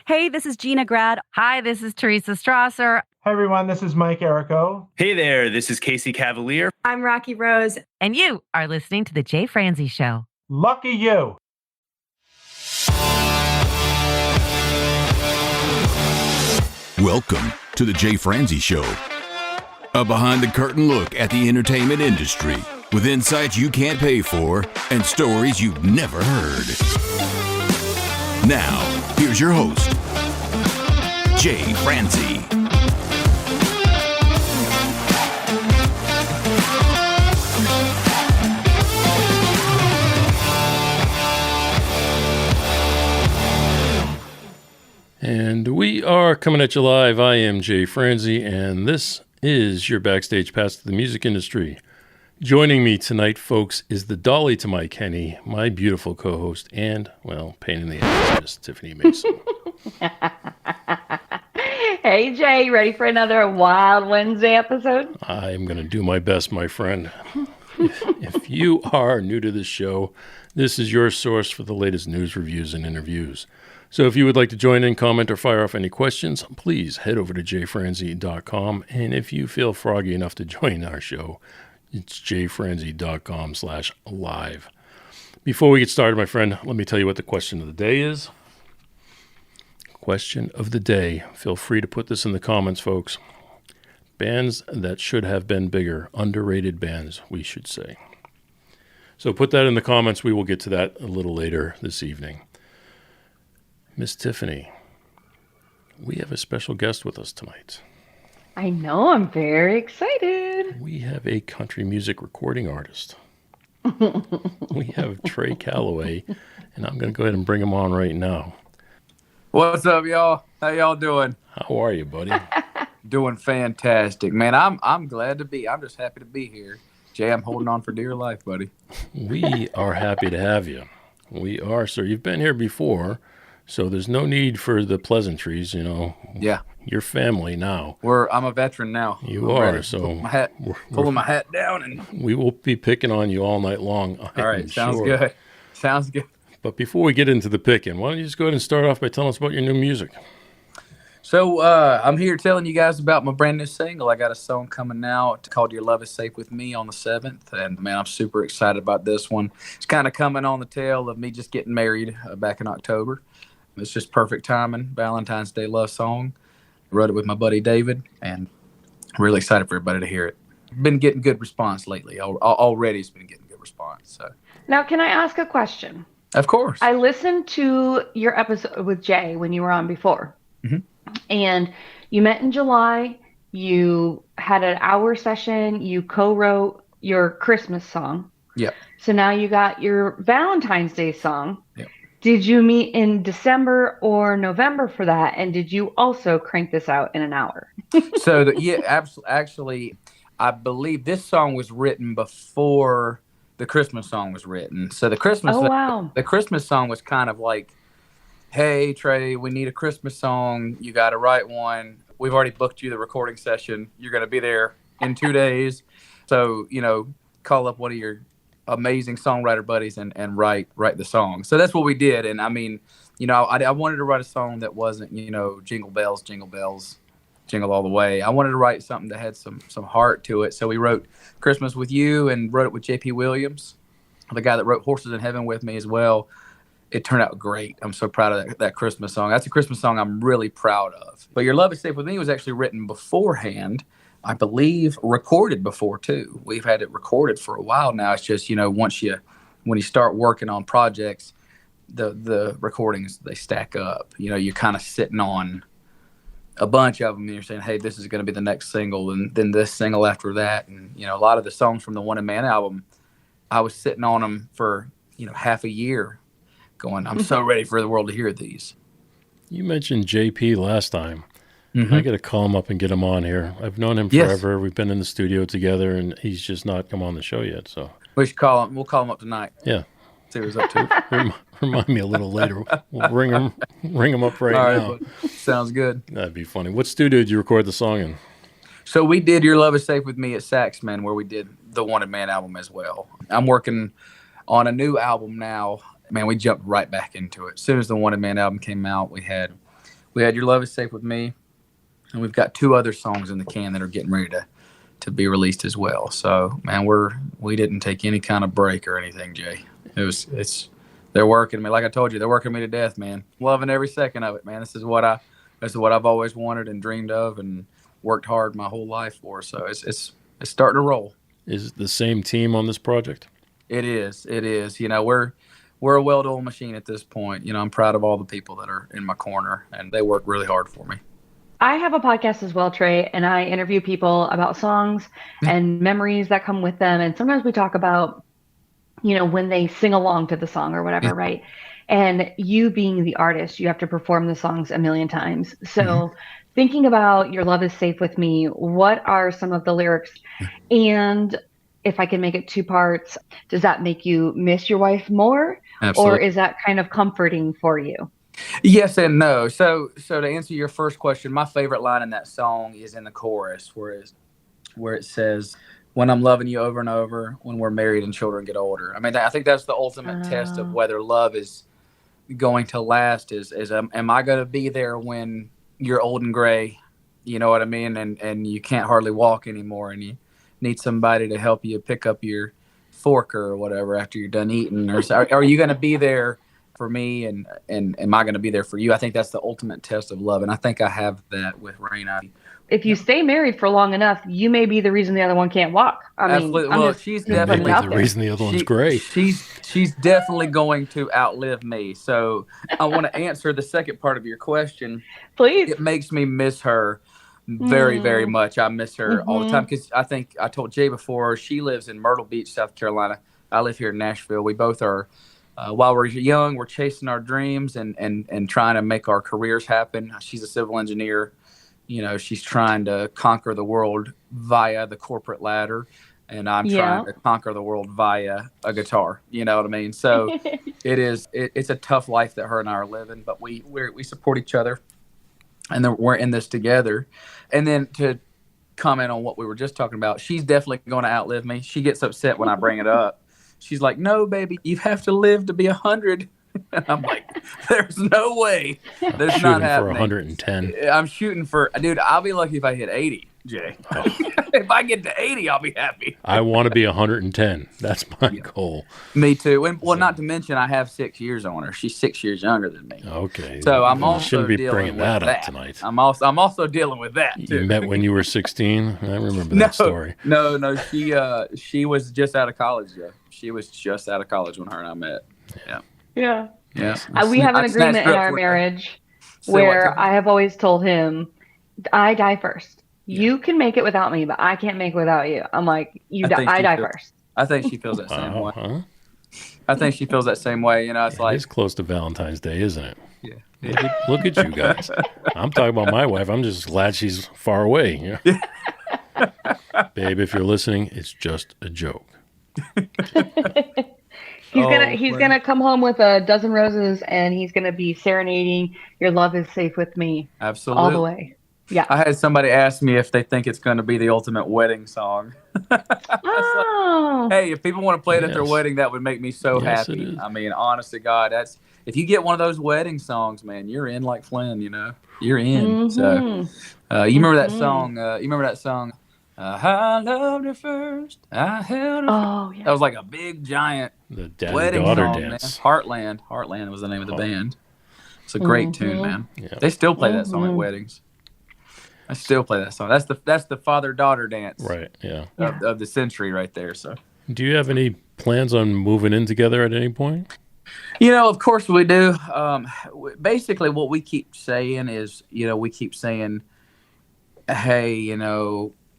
Hey, this is Gina Grad. Hi, this is Teresa Strasser. Hi, everyone. This is Mike Errico. Hey there. This is Casey Cavalier. I'm Rocky Rose. And you are listening to The Jay Franzi Show. Lucky you. Welcome to The Jay Franzi Show. A behind-the-curtain look at the entertainment industry with insights you can't pay for and stories you've never heard. Now, here's your host, Jay Franzi. And we are coming at you live. I am Jay Franzi, and this is your backstage pass to the music industry. Joining me tonight, folks, is the dolly to my Kenny, my beautiful co-host, and, well, pain in the ass, Miss Tiffany Mason. Hey, Jay, ready for another Wild Wednesday episode? I'm going to do my best, my friend. If you are new to this show, this is your source for the latest news, reviews, and interviews. So if you would like to join in, comment, or fire off any questions, please head over to jfranzi.com. And if you feel froggy enough to join our show, it's jfranzi.com/live. Before we get started, my friend, let me tell you what the question of the day is. Question of the day. Feel free to put this in the comments, folks. Bands that should have been bigger. Underrated bands, we should say. So put that in the comments. We will get to that a little later this evening. Miss Tiffany, we have a special guest with us tonight. I know, I'm very excited. We have a country music recording artist. We have Trey Calloway, and I'm going to go ahead and bring him on right now. What's up, y'all? How y'all doing? How are you, buddy? Doing fantastic, man. I'm glad to be. I'm just happy to be here. Jay, I'm holding on for dear life, buddy. We are happy to have you. We are, sir. You've been here before. So there's no need for the pleasantries, you know. Yeah. You're family now. I'm a veteran now. You are, ready. So pulling my hat down, and we will be picking on you all night long. All right, sounds good. Sounds good. But before we get into the picking, why don't you just go ahead and start off by telling us about your new music? So I'm here telling you guys about my brand new single. I got a song coming out called Your Love Is Safe With Me on the 7th. And, man, I'm super excited about this one. It's kind of coming on the tail of me just getting married back in October. It's just perfect timing. Valentine's Day love song. I wrote it with my buddy David, and I'm really excited for everybody to hear it. Been getting good response lately. Already it's been getting good response. So Now, can I ask a question? Of course. I listened to your episode with Jay when you were on before. Mm-hmm. And you met in July. You had an hour session. You co-wrote your Christmas song. Yep. So now you got your Valentine's Day song. Yep. Did you meet in December or November for that? And did you also crank this out in an hour? So, actually, I believe this song was written before the Christmas song was written. So the Christmas song was kind of like, hey, Trey, we need a Christmas song. You got to write one. We've already booked you the recording session. You're going to be there in 2 days. So, call up one of your amazing songwriter buddies and write the song. So that's what we did. And I mean, I wanted to write a song that wasn't, jingle bells, jingle all the way. I wanted to write something that had some heart to it. So we wrote Christmas with You and wrote it with J.P. Williams, the guy that wrote Horses in Heaven with me as well. It turned out great. I'm so proud of that Christmas song. That's a Christmas song I'm really proud of. But Your Love Is Safe With Me was actually written beforehand. I believe recorded before too. We've had it recorded for a while now. It's just, when you start working on projects, the recordings, they stack up. You're kind of sitting on a bunch of them and you're saying, hey, this is going to be the next single and then this single after that. And, a lot of the songs from the One Man album, I was sitting on them for, half a year going, I'm so ready for the world to hear these. You mentioned JP last time. Mm-hmm. I got to call him up and get him on here. I've known him forever. Yes. We've been in the studio together, and he's just not come on the show yet. So we should call him. We'll call him up tonight. Yeah. See what he's up to. Remind me a little later. We'll ring him up right now. But sounds good. That'd be funny. What studio did you record the song in? So we did Your Love Is Safe With Me at Saxman, where we did the Wanted Man album as well. I'm working on a new album now. Man, we jumped right back into it. As soon as the Wanted Man album came out, we had We had Your Love Is Safe With Me, and we've got 2 other songs in the can that are getting ready to be released as well. So, man, we didn't take any kind of break or anything, Jay. They're working me. Like I told you, they're working me to death, man. Loving every second of it, man. This is what I've always wanted and dreamed of and worked hard my whole life for. So it's starting to roll. Is it the same team on this project? It is. You know, we're a well-oiled machine at this point. You know, I'm proud of all the people that are in my corner, and they work really hard for me. I have a podcast as well, Trey, and I interview people about songs and memories that come with them. And sometimes we talk about, you know, when they sing along to the song or whatever, right? And you being the artist, you have to perform the songs a million times. So thinking about Your Love Is Safe With Me, what are some of the lyrics? And if I can make it 2 parts, does that make you miss your wife more? Absolutely. Or is that kind of comforting for you? Yes and no. So to answer your first question, my favorite line in that song is in the chorus where it says, "When I'm loving you over and over, when we're married and children get older." I mean, I think that's the ultimate test of whether love is going to last is am I going to be there when you're old and gray, you know what I mean? And you can't hardly walk anymore and you need somebody to help you pick up your fork or whatever after you're done eating, or are you going to be there for me, and am I going to be there for you? I think that's the ultimate test of love, and I think I have that with Raina. If you stay married for long enough, you may be the reason the other one can't walk. Absolutely. Well, she's definitely the reason the other one's great. She's definitely going to outlive me. So I want to answer the second part of your question. Please. It makes me miss her very, very much. I miss her all the time because I think I told Jay before, she lives in Myrtle Beach, South Carolina. I live here in Nashville. We both are. While we're young, we're chasing our dreams and trying to make our careers happen. She's a civil engineer. You know, she's trying to conquer the world via the corporate ladder, and I'm trying to conquer the world via a guitar. You know what I mean? So it's a tough life that her and I are living, but we support each other, and we're in this together. And then to comment on what we were just talking about, she's definitely going to outlive me. She gets upset when I bring it up. She's like, "No, baby, you have to live to be 100." And I'm like, "There's no way. That's not happening." For 110. I'm shooting for, dude, I'll be lucky if I hit 80, Jay. If I get to 80, I'll be happy. I want to be 110. That's my goal. Me too. And not to mention, I have 6 years on her. She's 6 years younger than me. Okay. So I'm also shouldn't be dealing bringing with that that up tonight. I'm also dealing with that too. You met when you were 16? I remember that story. No. She was just out of college. Yeah. She was just out of college when her and I met. Yeah. We have an agreement in our marriage where I have always told him, I die first. You can make it without me, but I can't make it without you. I'm like, I die first. I think she feels that same way. I think she feels that same way. You know, it's like, it's close to Valentine's Day, isn't it? Yeah. Look at you guys. I'm talking about my wife. I'm just glad she's far away. You know? Babe, if you're listening, it's just a joke. He's gonna come home with a dozen roses, and he's gonna be serenading "Your Love Is Safe With Me." Absolutely, all the way. Yeah. I had somebody ask me if they think it's going to be the ultimate wedding song. Oh. Like, hey, if people want to play it at their wedding, that would make me so happy. I mean, honest to God, if you get one of those wedding songs, man, you're in like Flynn. You know, you're in. So, you remember that song? I loved her first. I held her. Oh, yeah. That was like a big giant wedding daughter song, dance. Man. Heartland was the name of the band. It's a great tune, man. Yeah. They still play that song at weddings. I still play that song. That's the father-daughter dance, right? Yeah, of the century right there. So, do you have any plans on moving in together at any point? You know, of course we do. Basically, what we keep saying is, we keep saying, "Hey,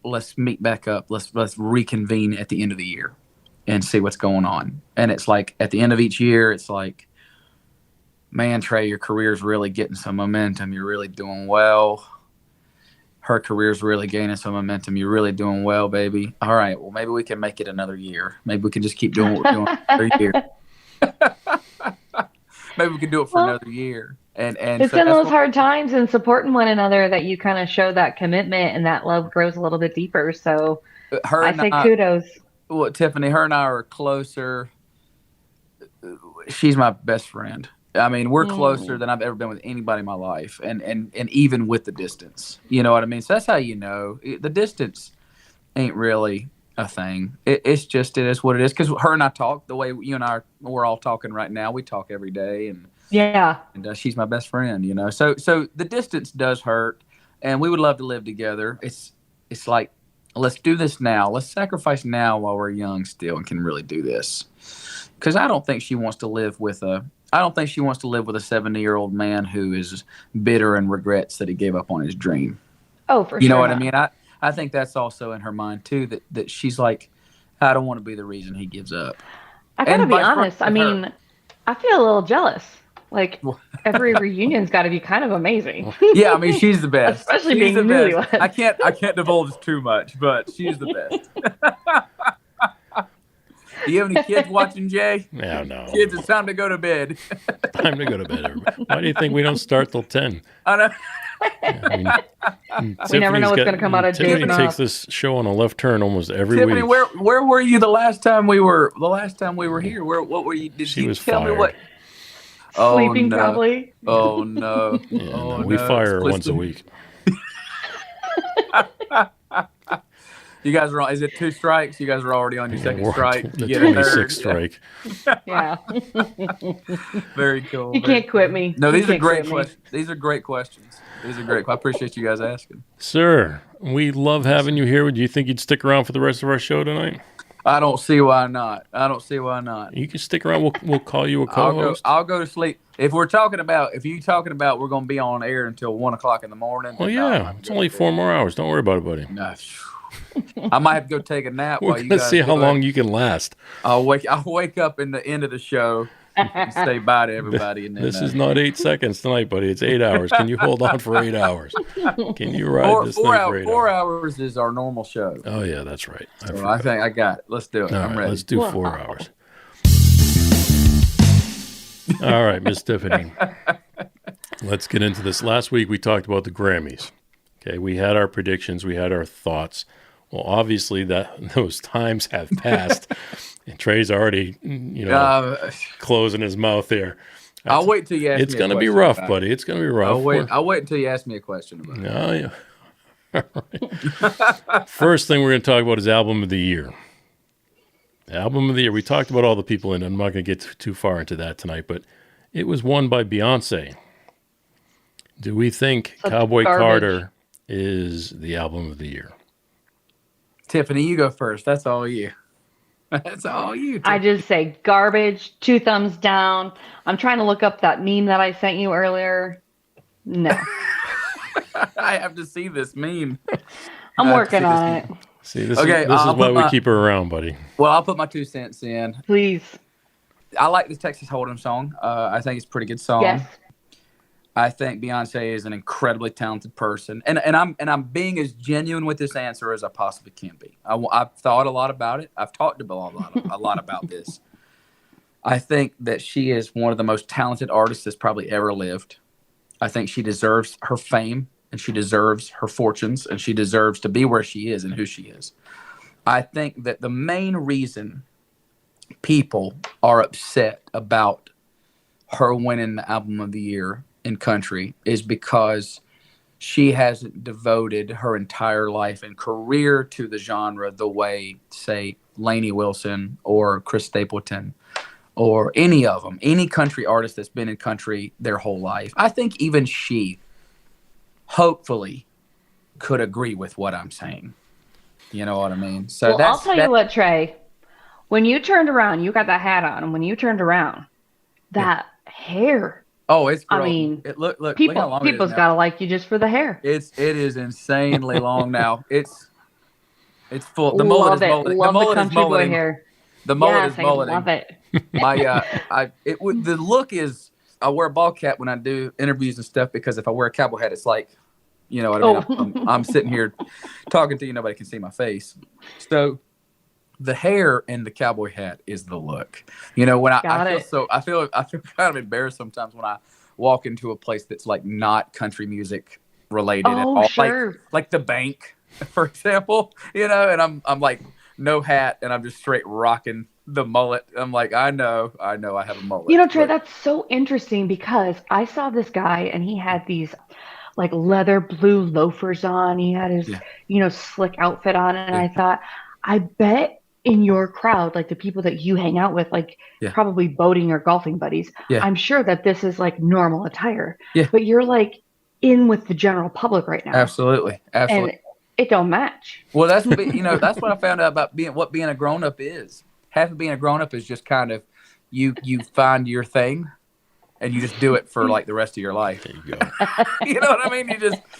let's meet back up. Let's reconvene at the end of the year and see what's going on." And it's like at the end of each year, it's like, "Man, Trey, your career's really getting some momentum. You're really doing well. Her career's really gaining some momentum. You're really doing well, baby. All right, well, maybe we can make it another year. Maybe we can just keep doing what we're doing another year. Maybe we can do it for another year." And it's in those hard times and supporting one another that you kind of show that commitment and that love grows a little bit deeper. So I say kudos. Well, Tiffany, her and I are closer. She's my best friend. I mean, we're closer than I've ever been with anybody in my life, and even with the distance, you know what I mean? So that's how you know. The distance ain't really a thing. It's just, it is what it is. Because her and I talk the way you and I, we're all talking right now. We talk every day, and she's my best friend, you know. So the distance does hurt, and we would love to live together. It's like, let's do this now. Let's sacrifice now while we're young still and can really do this. Because I don't think she wants to live with a 70-year-old man who is bitter and regrets that he gave up on his dream. Oh, for sure. You know what I mean? I think that's also in her mind too, that she's like, I don't want to be the reason he gives up. I gotta be honest. I mean, I feel a little jealous. Like, every reunion's got to be kind of amazing. Yeah, I mean, she's the best. Especially she's being the newlywed. best. I can't divulge too much, but she's the best. Do you have any kids watching, Jay? Yeah, no. Kids, it's time to go to bed. Time to go to bed, everybody. Why do you think we don't start till 10? I know. Yeah, I mean, we never know what's going to come out of Jay's Tiffany takes this show on a left turn almost every Tiffany, week. where were you the last time we were here? What were you? Did She you was tell fired. me what? Sleeping, no. probably. Oh no! Yeah, oh, no, we fire her once a week. You guys are on. Is it 2 strikes? You guys are already on your second We're strike. The You get a 26th third. strike. Yeah. Very cool. You can't quit me. No, these You are can't great quit me. questions. These are great questions. These are great. I appreciate you guys asking. Sir, we love having you here. Do you think you'd stick around for the rest of our show tonight? I don't see why not. You can stick around. We'll call you a co-host. I'll go to sleep. If you're talking about we're going to be on air until 1 o'clock in the morning. Well, yeah, it's only 4 more hours. Don't worry about it, buddy. No. I might have to go take a nap We're while you gonna guys see how do it. long you can last. I'll wake up in the end of the show and say bye to everybody. And then, This is not 8 seconds tonight, buddy. It's 8 hours. Can you hold on for 8 hours? Can you ride this thing for 8 hours? 4 hours is our normal show. Oh yeah, that's right. So I think I got it. Let's do it. All I'm right, ready. let's do 4 hours. All right, Miss Tiffany. Let's get into this. Last week we talked about the Grammys. Okay, we had our predictions, we had our thoughts. Well, obviously those times have passed, and Trey's already, closing his mouth there. I'll wait till you ask me. It's going to be rough, buddy. It's going to be rough. I'll wait until you ask me a question about it. No, yeah. All right. First thing we're going to talk about is Album of the Year. Album of the Year. We talked about all the people in it. I'm not going to get too far into that tonight, but it was won by Beyoncé. Do we think Cowboy Carter is the Album of the Year? Tiffany, you go first. That's all you. That's all you. I just say garbage, 2 thumbs down. I'm trying to look up that meme that I sent you earlier. No. I have to see this meme. I'm working on it. See, this is why we keep her around, buddy. Well, I'll put my 2 cents in. Please. I like the Texas Hold'em song. I think it's a pretty good song. Yes. I think Beyoncé is an incredibly talented person, and I'm being as genuine with this answer as I possibly can be. I've thought a lot about it. I've talked a lot about this. I think that she is one of the most talented artists that's probably ever lived. I think she deserves her fame, and she deserves her fortunes, and she deserves to be where she is and who she is. I think that the main reason people are upset about her winning the Album of the Year in country is because she hasn't devoted her entire life and career to the genre the way, say, Lainey Wilson or Chris Stapleton or any of them, any country artist that's been in country their whole life. I think even she, hopefully, could agree with what I'm saying. You know what I mean? So well, I'll tell you what, Trey. When you turned around, you got that hat on, and when you turned around, that hair. Oh, it's growing. I mean, look how long people's got to like you just for the hair. It is insanely long now. It's full. The mullet is mulleting. Love the mullet the is country boy mulleting. hair. The mullet is I mulleting. love it. The look is. I wear a ball cap when I do interviews and stuff because if I wear a cowboy hat, it's like, you know what I mean. I'm sitting here talking to you. Nobody can see my face. So the hair and the cowboy hat is the look. You know, when I feel kind of embarrassed sometimes when I walk into a place that's like not country music related at all. Sure. Like the bank, for example, you know, and I'm like no hat and I'm just straight rocking the mullet. I'm like, I know I have a mullet. You know, Trey, that's so interesting because I saw this guy and he had these like leather blue loafers on. He had his, slick outfit on. And I thought, I bet in your crowd, like the people that you hang out with, like probably boating or golfing buddies, I'm sure that this is like normal attire. Yeah. But you're like in with the general public right now. Absolutely. And it don't match. Well, that's what I found out about being a grown up is. Half of being a grown up is just kind of you find your thing and you just do it for like the rest of your life. There you go. You know what I mean?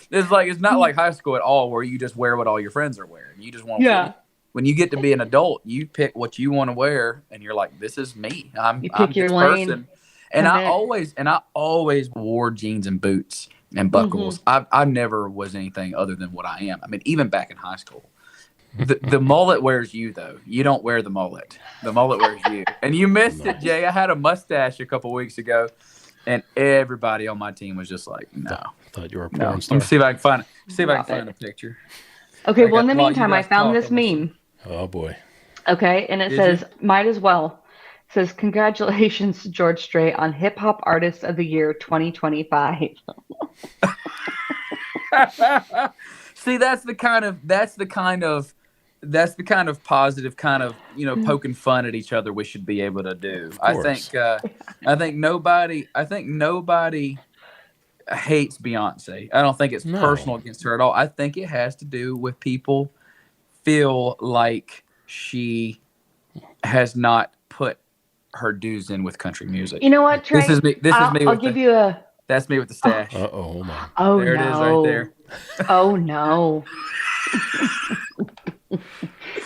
It's not like high school at all where you just wear what all your friends are wearing. You just want when you get to be an adult, you pick what you want to wear and you're like, this is me. I'm your this lane. person. And I always wore jeans and boots and buckles. I never was anything other than what I am. I mean, even back in high school. The mullet wears you, though. You don't wear the mullet. The mullet wears you. And you missed it, Jay. I had a mustache a couple weeks ago, and everybody on my team was just like, no. I thought you were a porn star. Let me see if I can find a picture. Okay, well, in the meantime, I found this meme. Oh, boy. Okay, and it says, might as well. It says, congratulations, George Strait, on Hip Hop Artist of the Year 2025. See, that's the kind of positive kind of, poking fun at each other we should be able to do. I think nobody hates Beyoncé. I don't think it's personal against her at all. I think it has to do with people feel like she has not put her dues in with country music. You know what, Trey? This is me. That's me with the stash. Oh my. Oh, there no. It is right there. Oh no.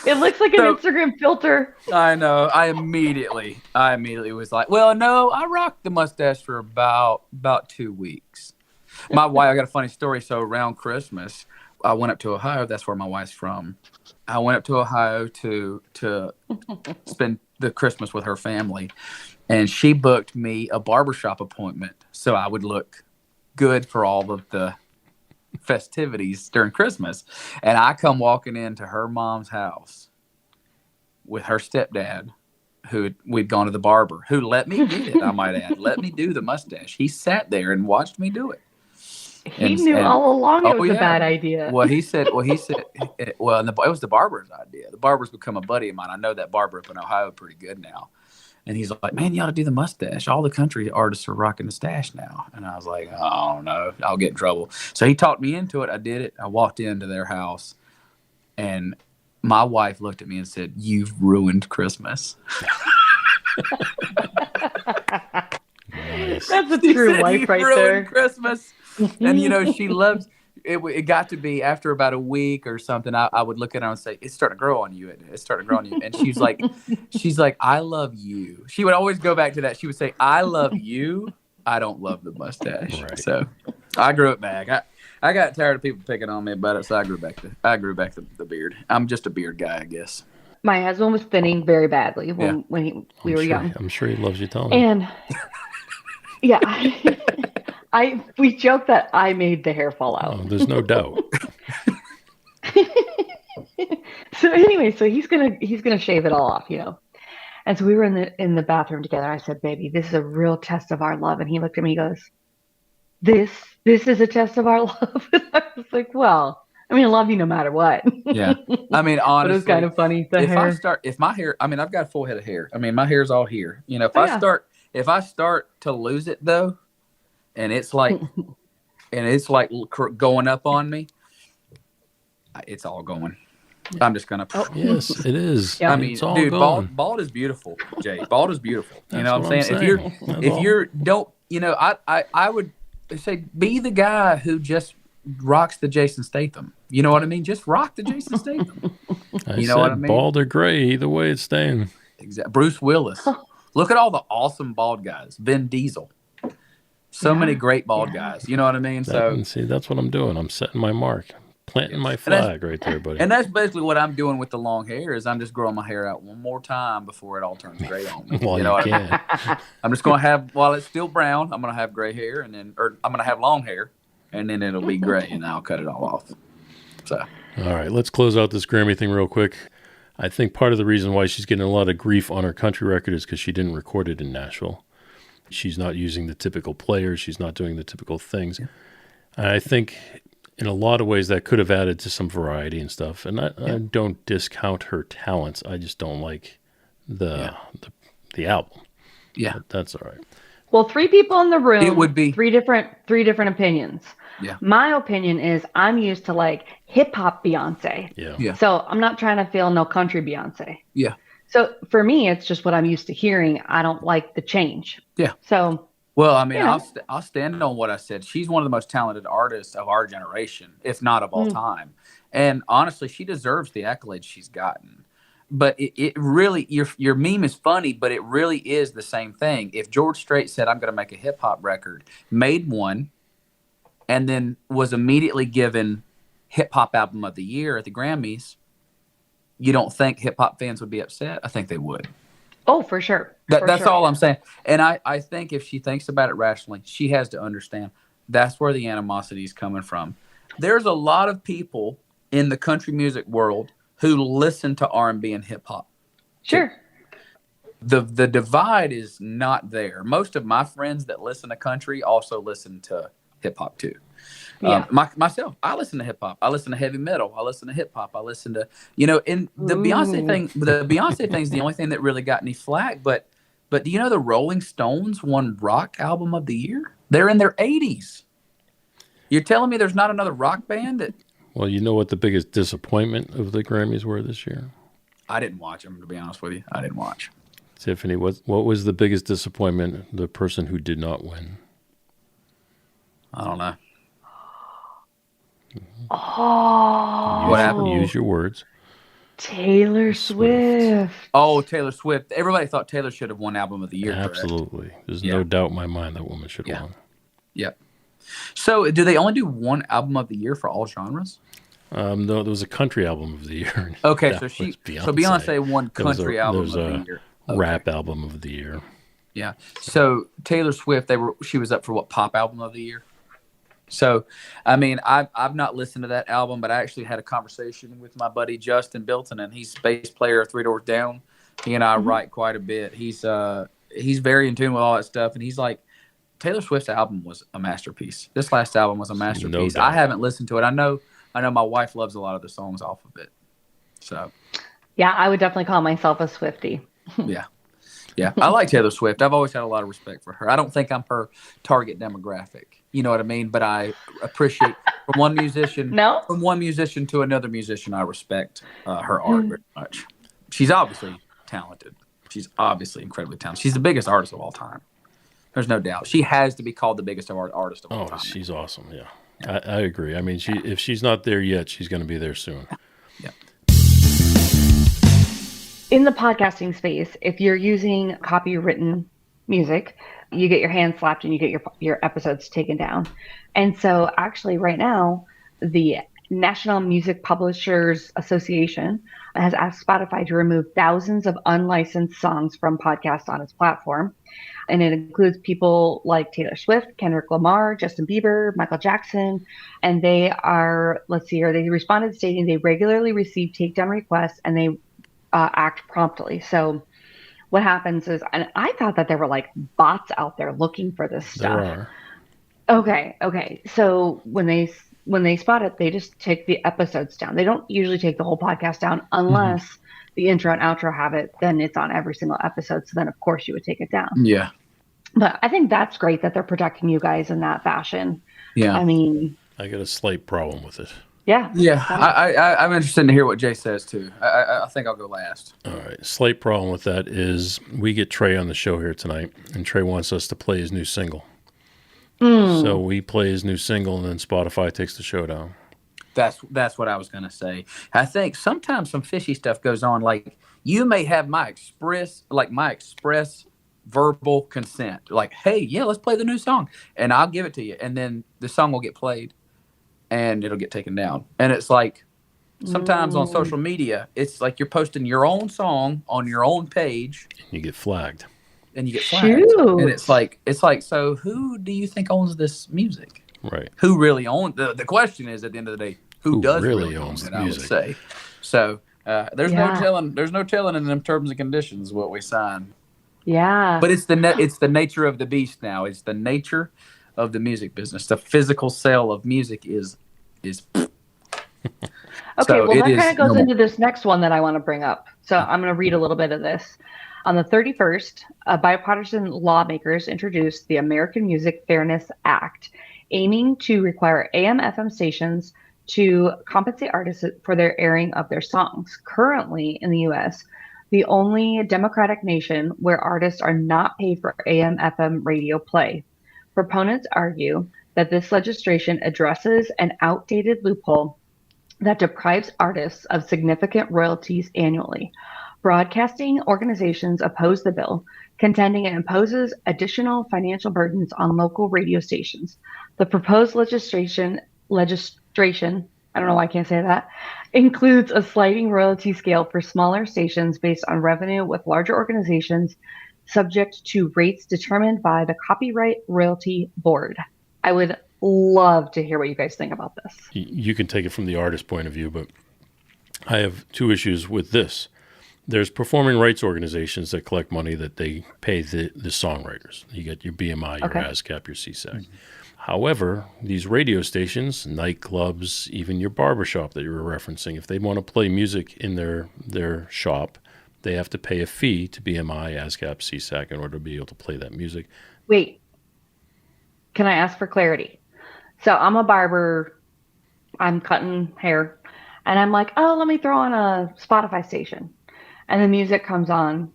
It looks like an Instagram filter. I know. I immediately was like, well, no, I rocked the mustache for about 2 weeks. My wife, I got a funny story. So around Christmas, I went up to Ohio. That's where my wife's from. I went up to Ohio to spend the Christmas with her family, and she booked me a barbershop appointment so I would look good for all of the festivities during Christmas. And I come walking into her mom's house with her stepdad, who we'd gone to the barber, who let me get it, I might add, let me do the mustache. He sat there and watched me do it. He knew all along it was a bad idea. Well, he said, it was the barber's idea. The barber's become a buddy of mine. I know that barber up in Ohio pretty good now. And he's like, man, you ought to do the mustache. All the country artists are rocking the stash now. And I was like, oh, no, I'll get in trouble. So he talked me into it. I did it. I walked into their house, and my wife looked at me and said, you've ruined Christmas. Nice. That's a true wife right there. Christmas. And, she loves it. It got to be after about a week or something, I would look at her and say, it's starting to grow on you. It's starting to grow on you. And she's like, I love you. She would always go back to that. She would say, I love you. I don't love the mustache. Right. So I grew it back. I got tired of people picking on me about it, so I grew back the beard. I'm just a beard guy, I guess. My husband was thinning very badly when we were young. I'm sure he loves you telling me. And we joke that I made the hair fall out. Oh, there's no doubt. So anyway, he's gonna shave it all off, And so we were in the bathroom together. I said, baby, this is a real test of our love. And he looked at me and goes, This is a test of our love. And I was like, well, I love you no matter what. Yeah. Honestly, but it was kind of funny. If my hair, I've got a full head of hair. My hair's all here. If I start to lose it though, and it's like going up on me, it's all going. I'm just gonna. Oh, yes, it is. Yeah. It's all dude, going. bald is beautiful, Jay. Bald is beautiful. That's You know what I'm saying? If you're don't, I would say be the guy who just rocks the Jason Statham. You know what I mean? Just rock the Jason Statham. You know what I mean? Bald or gray, either way it's staying. Exactly. Bruce Willis. Look at all the awesome bald guys. Vin Diesel. So many great bald guys. You know what I mean? See, that's what I'm doing. I'm setting my mark. Planting my flag right there, buddy. And that's basically what I'm doing with the long hair is I'm just growing my hair out one more time before it all turns gray on me. Well, you know what I mean? I'm just going to have, while it's still brown, I'm going to have gray hair, or I'm going to have long hair, and then it'll be gray, and I'll cut it all off. So. All right, let's close out this Grammy thing real quick. I think part of the reason why she's getting a lot of grief on her country record is because she didn't record it in Nashville. She's not using the typical players. She's not doing the typical things. Yeah. And I think in a lot of ways that could have added to some variety and stuff. And I don't discount her talents. I just don't like the album. Yeah. But that's all right. Well, 3 people in the room. It would be 3 different opinions. Yeah. My opinion is I'm used to like hip hop Beyonce. Yeah. So I'm not trying to feel no country Beyonce. Yeah. So for me, it's just what I'm used to hearing. I don't like the change. Yeah. So. Well, I mean, I'll stand on what I said. She's one of the most talented artists of our generation, if not of all time. And honestly, she deserves the accolades she's gotten. But it really, your meme is funny, but it really is the same thing. If George Strait said, I'm going to make a hip hop record, made one, and then was immediately given hip hop album of the year at the Grammys, you don't think hip hop fans would be upset? I think they would. Oh, for sure. That's all I'm saying. And I think if she thinks about it rationally, she has to understand that's where the animosity is coming from. There's a lot of people in the country music world who listen to R&B and hip hop. Sure. The divide is not there. Most of my friends that listen to country also listen to hip hop too. Yeah. Myself, I listen to hip hop. I listen to heavy metal. I listen to hip hop. I listen to, and the Beyonce thing. The Beyonce thing is the only thing that really got any flack. But do you know the Rolling Stones won Rock Album of the Year? They're in their 80s. You're telling me there's not another rock band that? Well, you know what the biggest disappointment of the Grammys were this year? I didn't watch them, to be honest with you. I didn't watch. Tiffany, what was the biggest disappointment? The person who did not win. I don't know. Oh, what happened? Use your words. Taylor Swift. Oh, Taylor Swift. Everybody thought Taylor should have won Album of the Year. Absolutely. Correct? There's no doubt in my mind that woman should have won. Yep. So, do they only do one Album of the Year for all genres? No, there was a country album of the year. Okay, so Beyonce won country album of the year. Rap album of the year. Yeah. So Taylor Swift, she was up for what, pop album of the year? So, I mean, I've not listened to that album, but I actually had a conversation with my buddy Justin Bilton, and he's bass player of Three Doors Down. He and I write quite a bit. He's very in tune with all that stuff, and he's like, Taylor Swift's album was a masterpiece. This last album was a masterpiece. I haven't listened to it. I know my wife loves a lot of the songs off of it. So, yeah, I would definitely call myself a Swiftie. Yeah. Yeah, I like Taylor Swift. I've always had a lot of respect for her. I don't think I'm her target demographic. You know what I mean? But I appreciate from one musician to another musician, I respect her art very much. She's obviously talented. She's obviously incredibly talented. She's the biggest artist of all time. There's no doubt. She has to be called the biggest artist of all time. Oh, she's awesome. Yeah, I agree. I mean, if she's not there yet, she's going to be there soon. Yeah. In the podcasting space, if you're using copywritten music, you get your hand slapped and you get your episodes taken down. And so actually right now, the National Music Publishers Association has asked Spotify to remove thousands of unlicensed songs from podcasts on its platform. And it includes people like Taylor Swift, Kendrick Lamar, Justin Bieber, Michael Jackson. And they responded stating they regularly receive takedown requests and they act promptly. So what happens is, and I thought that there were like bots out there looking for this stuff. There are. Okay. So when they spot it, they just take the episodes down. They don't usually take the whole podcast down unless the intro and outro have it. Then it's on every single episode. So then of course you would take it down. Yeah. But I think that's great that they're protecting you guys in that fashion. Yeah. I mean, I got a slight problem with it. Yeah. Yeah. I'm interested to hear what Jay says too. I think I'll go last. All right. Slight problem with that is we get Trey on the show here tonight, and Trey wants us to play his new single. So we play his new single, and then Spotify takes the show down. That's what I was going to say. I think sometimes some fishy stuff goes on. Like you may have my express verbal consent. Like, hey, yeah, let's play the new song, and I'll give it to you, and then the song will get played. And it'll get taken down. And it's like sometimes on social media, it's like you're posting your own song on your own page. You get flagged. And And it's like, so who do you think owns this music? Right. Who really owns the question is at the end of the day, who does really owns the music? I would say. So There's no telling. There's no telling in them terms and conditions what we sign. Yeah. But it's the nature of the beast now. It's the nature of the music business. The physical sale of music is. Okay, So well, that kind of goes normal. into this next one that I want to bring up. So I'm going to read a little bit of this. On the 31st, bipartisan lawmakers introduced the American Music Fairness Act, aiming to require AM/FM stations to compensate artists for their airing of their songs. Currently in the U.S., the only democratic nation where artists are not paid for AM/FM radio play. Proponents argue that this legislation addresses an outdated loophole that deprives artists of significant royalties annually. Broadcasting organizations oppose the bill, contending it imposes additional financial burdens on local radio stations. The proposed legislation, I don't know why I can't say that, includes a sliding royalty scale for smaller stations based on revenue, with larger organizations subject to rates determined by the Copyright Royalty Board. I would love to hear what you guys think about this. You can take it from the artist point of view, but I have two issues with this. There's performing rights organizations that collect money that they pay the songwriters. You get your BMI, your ASCAP, your CSAC. Mm-hmm. However, these radio stations, nightclubs, even your barbershop that you were referencing, if they want to play music in their shop, they have to pay a fee to BMI, ASCAP, CSAC in order to be able to play that music. Wait, can I ask for clarity? So I'm a barber, I'm cutting hair, and I'm like, oh, let me throw on a Spotify station. And the music comes on.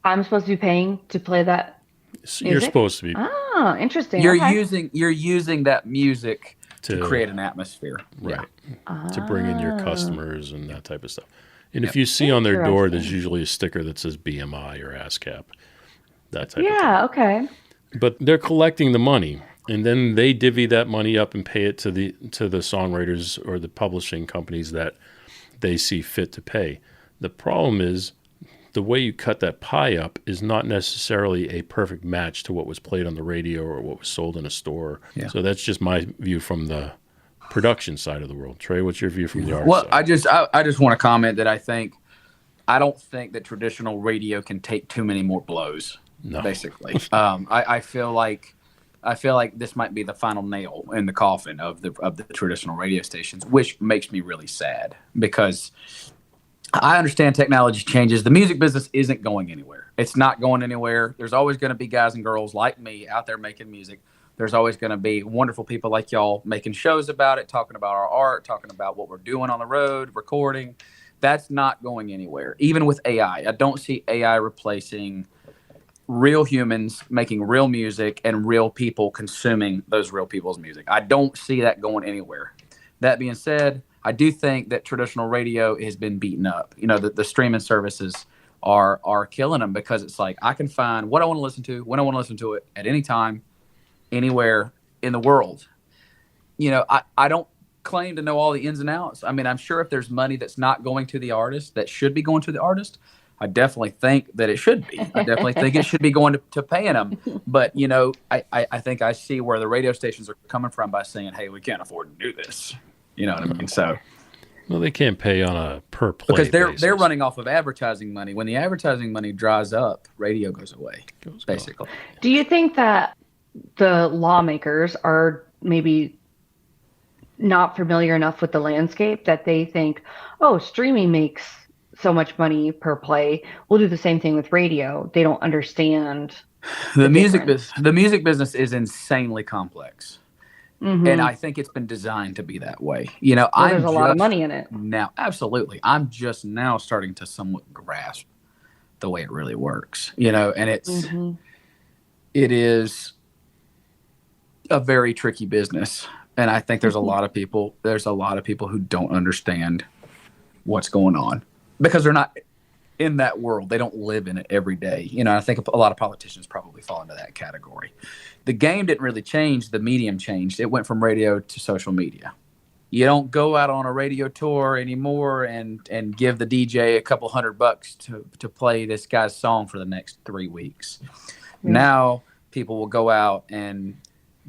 I'm supposed to be paying to play that music? You're supposed to be. Ah, interesting. You're using that music to create an atmosphere. Right. Yeah. To bring in your customers and that type of stuff. And if you see on their door, there's usually a sticker that says BMI or ASCAP. That type of thing. Yeah, okay. But they're collecting the money, and then they divvy that money up and pay it to the songwriters or the publishing companies that they see fit to pay. The problem is the way you cut that pie up is not necessarily a perfect match to what was played on the radio or what was sold in a store. Yeah. So that's just my view from the production side of the world. Trey, what's your view from the artist side? I just want to comment that I don't think that traditional radio can take too many more blows. No. Basically, I feel like this might be the final nail in the coffin of the traditional radio stations, which makes me really sad because I understand technology changes. The music business isn't going anywhere. It's not going anywhere. There's always going to be guys and girls like me out there making music. There's always going to be wonderful people like y'all making shows about it, talking about our art, talking about what we're doing on the road, recording. That's not going anywhere. Even with AI, I don't see AI replacing real humans making real music and real people consuming those real people's music. I don't see that going anywhere. That being said, I do think that traditional radio has been beaten up. You know, the streaming services are killing them because it's like I can find what I want to listen to, when I want to listen to it, at any time, anywhere in the world. You know, I don't claim to know all the ins and outs. I mean, I'm sure if there's money that's not going to the artist that should be going to the artist, I definitely think that it should be. I definitely think it should be going to paying them. But, you know, I think I see where the radio stations are coming from by saying, hey, we can't afford to do this. You know what I mean? So, well, they can't pay on a per play because basis. They're running off of advertising money. When the advertising money dries up, radio goes away, basically. Do you think that the lawmakers are maybe not familiar enough with the landscape that they think, oh, streaming makes so much money per play, we'll do the same thing with radio? They don't understand the music business. The music business is insanely complex. Mm-hmm. And I think it's been designed to be that way. You know, there's a lot of money in it. Now, absolutely. I'm just now starting to somewhat grasp the way it really works. You know, and it is a very tricky business. And I think there's a lot of people who don't understand what's going on because they're not in that world. They don't live in it every day. You know, I think a lot of politicians probably fall into that category. The game didn't really change. The medium changed. It went from radio to social media. You don't go out on a radio tour anymore and give the DJ a couple $100 to play this guy's song for the next 3 weeks. Yeah. Now people will go out and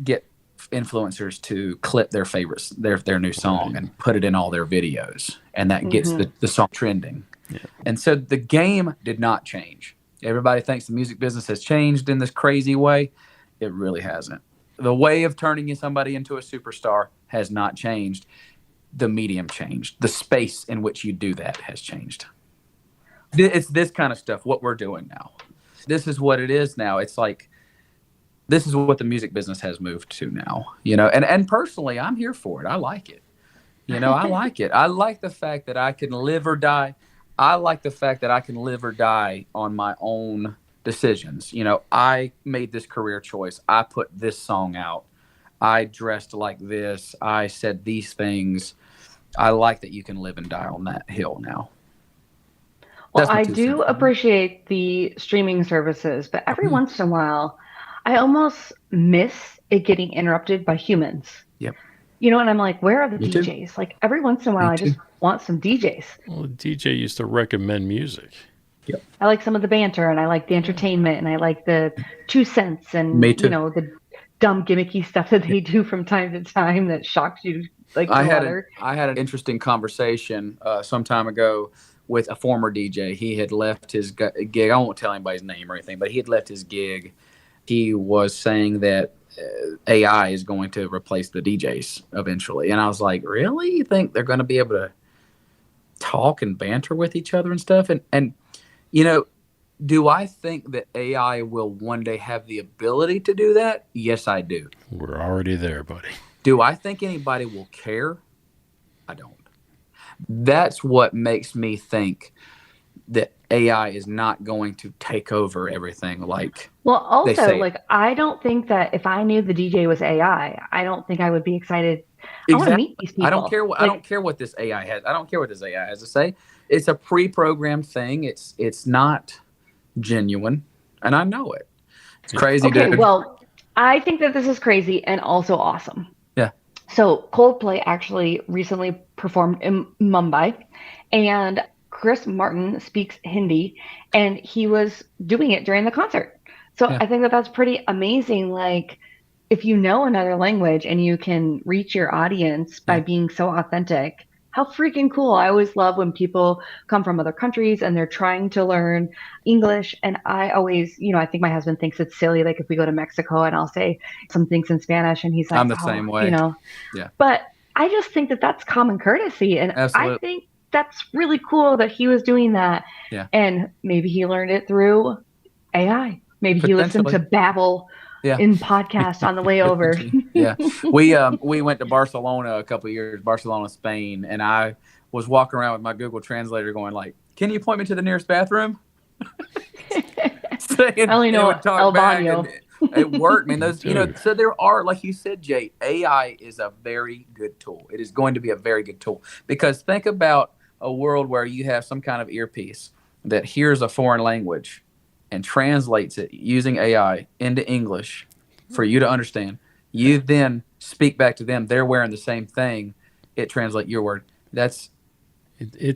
get influencers to clip their favorites, their new song, and put it in all their videos, and that gets the song trending. Yeah. And so the game did not change. Everybody thinks the music business has changed in this crazy way. It really hasn't. The way of turning somebody into a superstar has not changed. The medium changed. The space in which you do that has changed. It's this kind of stuff, what we're doing now. This is what it is now. It's like, this is what the music business has moved to now, and personally, I'm here for it. I like it. I like it. I like the fact that I can live or die. I like the fact that I can live or die on my own decisions. I made this career choice. I put this song out. I dressed like this. I said these things. I like that you can live and die on that hill now. Well, I do appreciate the streaming services, but every once in a while, I almost miss it getting interrupted by humans. Yep. And I'm like, where are the Me DJs? too. Like every once in a while, I just want some DJs. Well, the DJ used to recommend music. Yep. I like some of the banter, and I like the entertainment, and I like the 2 cents, and the dumb gimmicky stuff that they do from time to time that shocks you like no other. I had an interesting conversation some time ago with a former DJ. He had left his gig. I won't tell anybody's name or anything, but he had left his gig. He was saying that AI is going to replace the DJs eventually. And I was like, really? You think they're going to be able to talk and banter with each other and stuff? And do I think that AI will one day have the ability to do that? Yes, I do. We're already there, buddy. Do I think anybody will care? I don't. That's what makes me think that AI is not going to take over everything Well, also, I don't think that if I knew the DJ was AI, I don't think I would be excited. Exactly. I want to meet these people. I don't care what I don't care what this AI has. I don't care what this AI has to say. It's a pre-programmed thing. It's not genuine, and I know it. It's crazy. Okay, dude. Well, I think that this is crazy and also awesome. Yeah. So Coldplay actually recently performed in Mumbai, and Chris Martin speaks Hindi, and he was doing it during the concert. So I think that that's pretty amazing. Like, if you know another language and you can reach your audience by being so authentic, how freaking cool. I always love when people come from other countries and they're trying to learn English. And I always, I think my husband thinks it's silly. Like if we go to Mexico and I'll say some things in Spanish and he's like, I'm the same way. Yeah. But I just think that that's common courtesy. And Absolutely. I think that's really cool that he was doing that. Yeah. And maybe he learned it through AI. Maybe he listened to Babbel in podcast on the way over. Yeah. We went to Barcelona a couple of years, Barcelona, Spain, and I was walking around with my Google Translator going like, can you point me to the nearest bathroom? I only know El Baño. It worked, man. Those, so there are, like you said, Jay, AI is a very good tool. It is going to be a very good tool because think about a world where you have some kind of earpiece that hears a foreign language and translates it using AI into English for you to understand. You then speak back to them. They're wearing the same thing. It translates your word. It's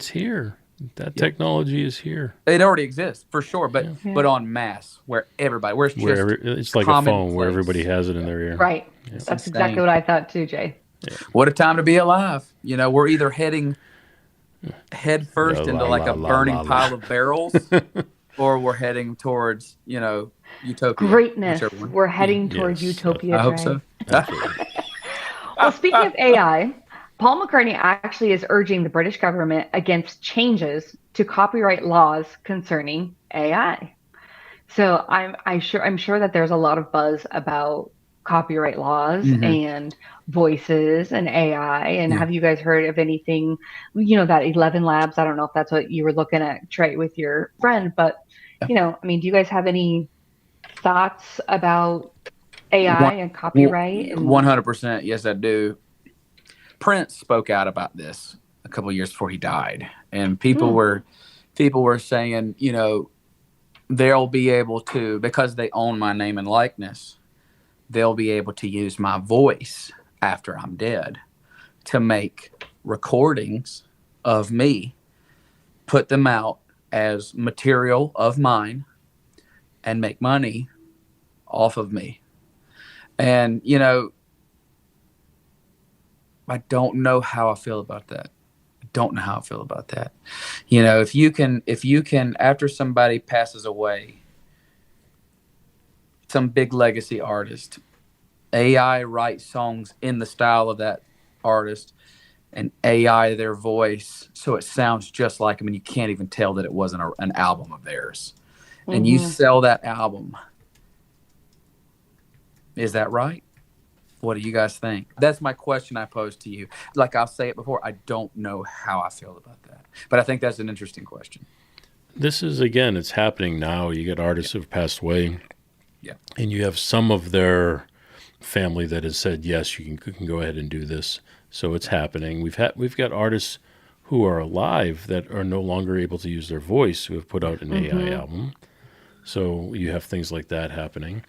here. That technology is here. It already exists for sure, but en masse where everybody, it's like a phone where everybody has it in their ear. Right. Yeah. That's exactly what I thought too, Jay. Yeah. What a time to be alive. We're either heading head first into like a burning pile of barrels or we're heading towards, utopia. Greatness. We're heading towards utopia. I hope so. Well, speaking of AI, Paul McCartney actually is urging the British government against changes to copyright laws concerning AI. So I'm sure that there's a lot of buzz about copyright laws and voices and AI. And have you guys heard of anything, that 11 Labs? I don't know if that's what you were looking at, Trey, with your friend, but do you guys have any thoughts about AI and copyright? 100%. Yes, I do. Prince spoke out about this a couple of years before he died, and people were saying, they'll be able to, because they own my name and likeness, they'll be able to use my voice after I'm dead to make recordings of me, put them out as material of mine, and make money off of me. And, I don't know how I feel about that. Don't know how I feel about that. You know, if you can, after somebody passes away, some big legacy artist, AI writes songs in the style of that artist and AI their voice, so it sounds just like them, and you can't even tell that it wasn't an album of theirs. And you sell that album. Is that right? What do you guys think? That's my question I pose to you. Like I'll say it before, I don't know how I feel about that. But I think that's an interesting question. This is, again, it's happening now. You get artists who've passed away. Yeah. And you have some of their family that has said, yes, you can go ahead and do this. So it's happening. We've got artists who are alive that are no longer able to use their voice who have put out an AI album. So you have things like that happening.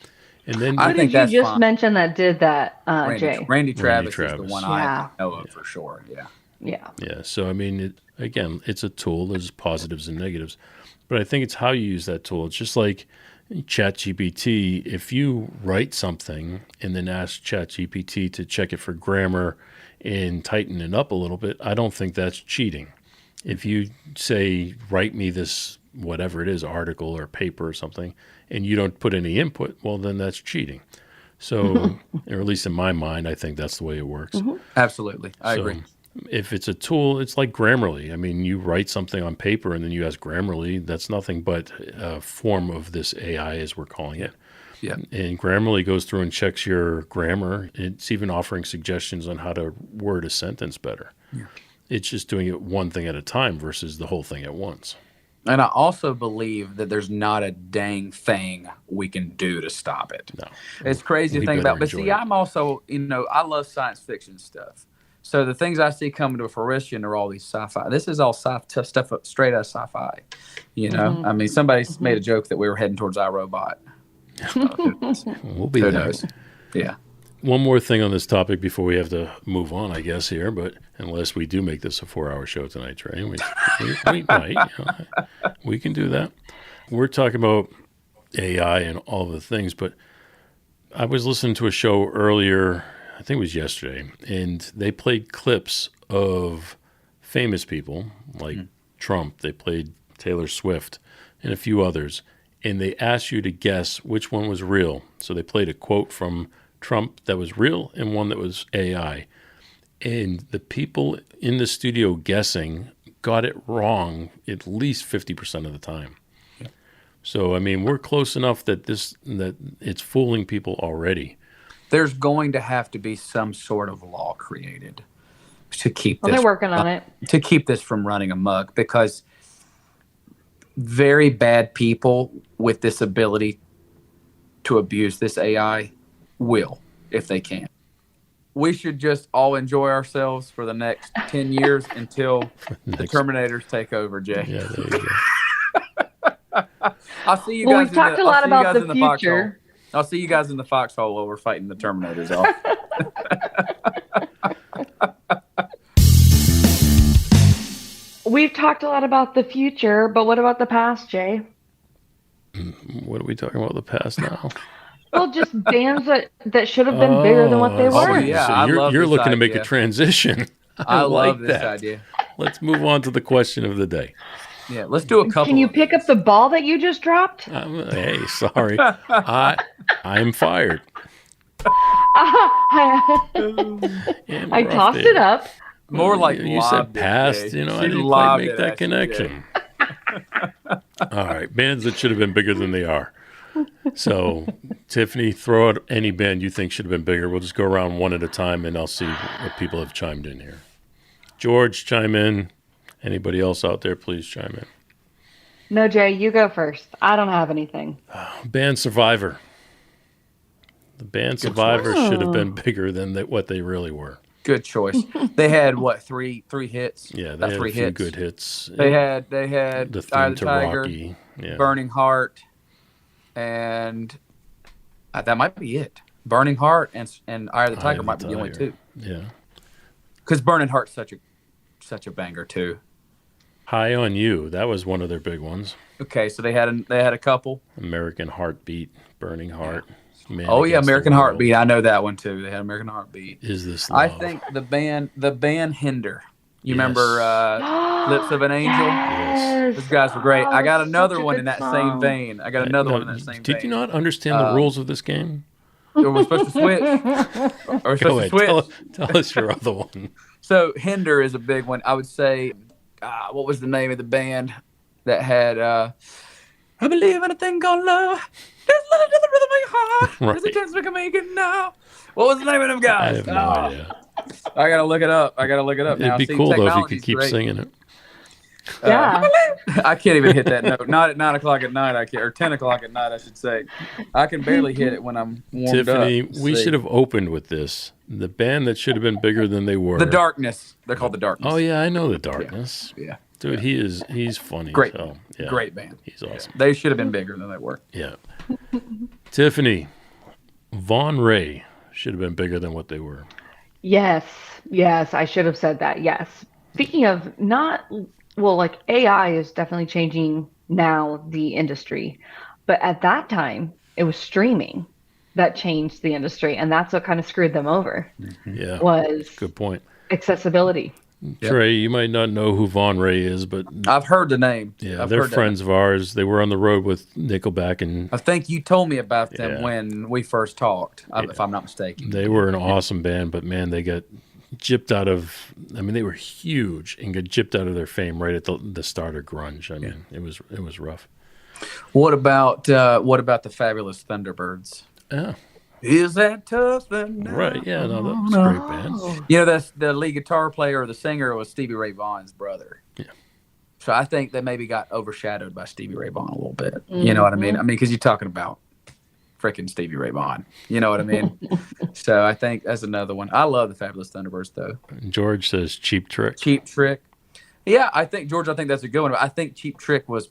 And then I think that's you just mentioned that did that, Jay? Randy Travis is the one I know of for sure. Yeah. So, I mean, it's a tool. There's positives and negatives. But I think it's how you use that tool. It's just like ChatGPT. If you write something and then ask ChatGPT to check it for grammar and tighten it up a little bit, I don't think that's cheating. If you say, write me this, whatever it is, article or paper or something, and you don't put any input, well, then that's cheating. So, or at least in my mind, I think that's the way it works. Absolutely. I agree. If it's a tool, it's like Grammarly. I mean, you write something on paper and then you ask Grammarly, that's nothing but a form of this AI, as we're calling it. Yeah. And Grammarly goes through and checks your grammar. It's even offering suggestions on how to word a sentence better. Yeah. It's just doing it one thing at a time versus the whole thing at once. And I also believe that there's not a dang thing we can do to stop it. No. It's crazy to think about. But see, I'm also, I love science fiction stuff. So the things I see coming to fruition are all these sci-fi. This is all stuff straight out of sci-fi. I mean, somebody made a joke that we were heading towards iRobot. We'll be there. Yeah. One more thing on this topic before we have to move on, I guess, here. But unless we do make this a 4-hour show tonight, Trey, we might. We can do that. We're talking about AI and all the things, but I was listening to a show earlier, I think it was yesterday, and they played clips of famous people like Trump. They played Taylor Swift and a few others, and they asked you to guess which one was real. So they played a quote from Trump that was real and one that was AI. And the people in the studio guessing got it wrong at least 50% of the time. Yeah. So, I mean, we're close enough that it's fooling people already. There's going to have to be some sort of law created to keep this. They're working on it. To keep this from running amok, because very bad people with this ability to abuse this AI will, if they can. We should just all enjoy ourselves for the next 10 years until the Terminators take over, Jay. Yeah, there you go. I'll see you guys. We've talked a lot about the future. I'll see you guys in the foxhole while we're fighting the Terminators off. We've talked a lot about the future, but what about the past, Jay? What are we talking about the past now? Well, just bands that should have been bigger than what they were. Yeah, so you're looking to make a transition. I love this idea. Let's move on to the question of the day. Yeah, let's do a couple. Can you pick up the ball that you just dropped? Hey, sorry. I'm fired. I tossed it up. More like you said past, I didn't quite make that connection. All right, bands that should have been bigger than they are. So, Tiffany, throw out any band you think should have been bigger. We'll just go around one at a time, and I'll see what people have chimed in here. George, chime in. Anybody else out there, please chime in. No, Jay, you go first. I don't have anything. Band Survivor. The band Survivor should have been bigger than what they really were. Good choice. They had three hits? Yeah, they had a few good hits. They had the theme Eye of the to Tiger, Rocky, Burning Heart, and that might be it. Burning Heart and Eye of the Tiger might be the only two. Yeah, because Burning Heart's such a banger too. High on You, that was one of their big ones. Okay, so they had a couple. American Heartbeat, Burning Heart. Yeah. Man Oh yeah, Against the American World. Heartbeat. I know that one too. They had American Heartbeat. Is This I Love? think the band Hinder. You Yes. remember Lips of an Angel? Yes. Those guys were great. Oh, I got such another a one good in that song. same vein. I got another one in that same vein. Did you not understand the rules of this game? We're supposed to switch. We're Go supposed ahead. to switch. Tell us your other one. So Hinder is a big one. I would say, what was the name of the band that had I believe in a thing called love. There's a little to the rhythm of your heart. There's a Right. chance we can make it now. What was the name of them I guys? have no idea. I gotta look it up. now. It'd be See, cool though if you technology's could keep great. singing it. Yeah. I can't even hit that note. Not at 9 o'clock at night. I can't, or 10 o'clock at night, I should say. I can barely hit it when I'm warmed Tiffany, up. we should have opened with this. The band that should have been bigger than they were. The Darkness. They're called The Darkness. Oh yeah, I know The Darkness. Yeah. Dude, he's funny. Great. So, yeah, Great band. He's awesome. They should have been bigger than they were. Yeah. Tiffany, Von Ray should have been bigger than what they were. Yes, I should have said that. Yes. Speaking of like AI is definitely changing now the industry, but at that time it was streaming that changed the industry, and that's what kind of screwed them over. Yeah. Was Good point. accessibility. Trey, you might not know who Von Ray is, but I've heard the name. yeah, I've they're heard that friends of ours. They were on the road with Nickelback, and I think you told me about them Yeah. when we first talked, if I'm not mistaken. they were an awesome band. But man, they got gypped out of. I mean, they were huge and got gypped out of their fame right at the start of grunge. I mean, it was rough. What about the Fabulous Thunderbirds? Yeah. Is that tough? Enough? Right. Yeah. No, that's a great band. You know, that's the lead guitar player or the singer was Stevie Ray Vaughan's brother. Yeah. So I think they maybe got overshadowed by Stevie Ray Vaughan a little bit. You know what I mean? Because you're talking about freaking Stevie Ray Vaughan. You know what I mean? So I think that's another one. I love the Fabulous Thunderbirds, though. George says Cheap Trick. Cheap Trick. Yeah, I think that's a good one. I think Cheap Trick was.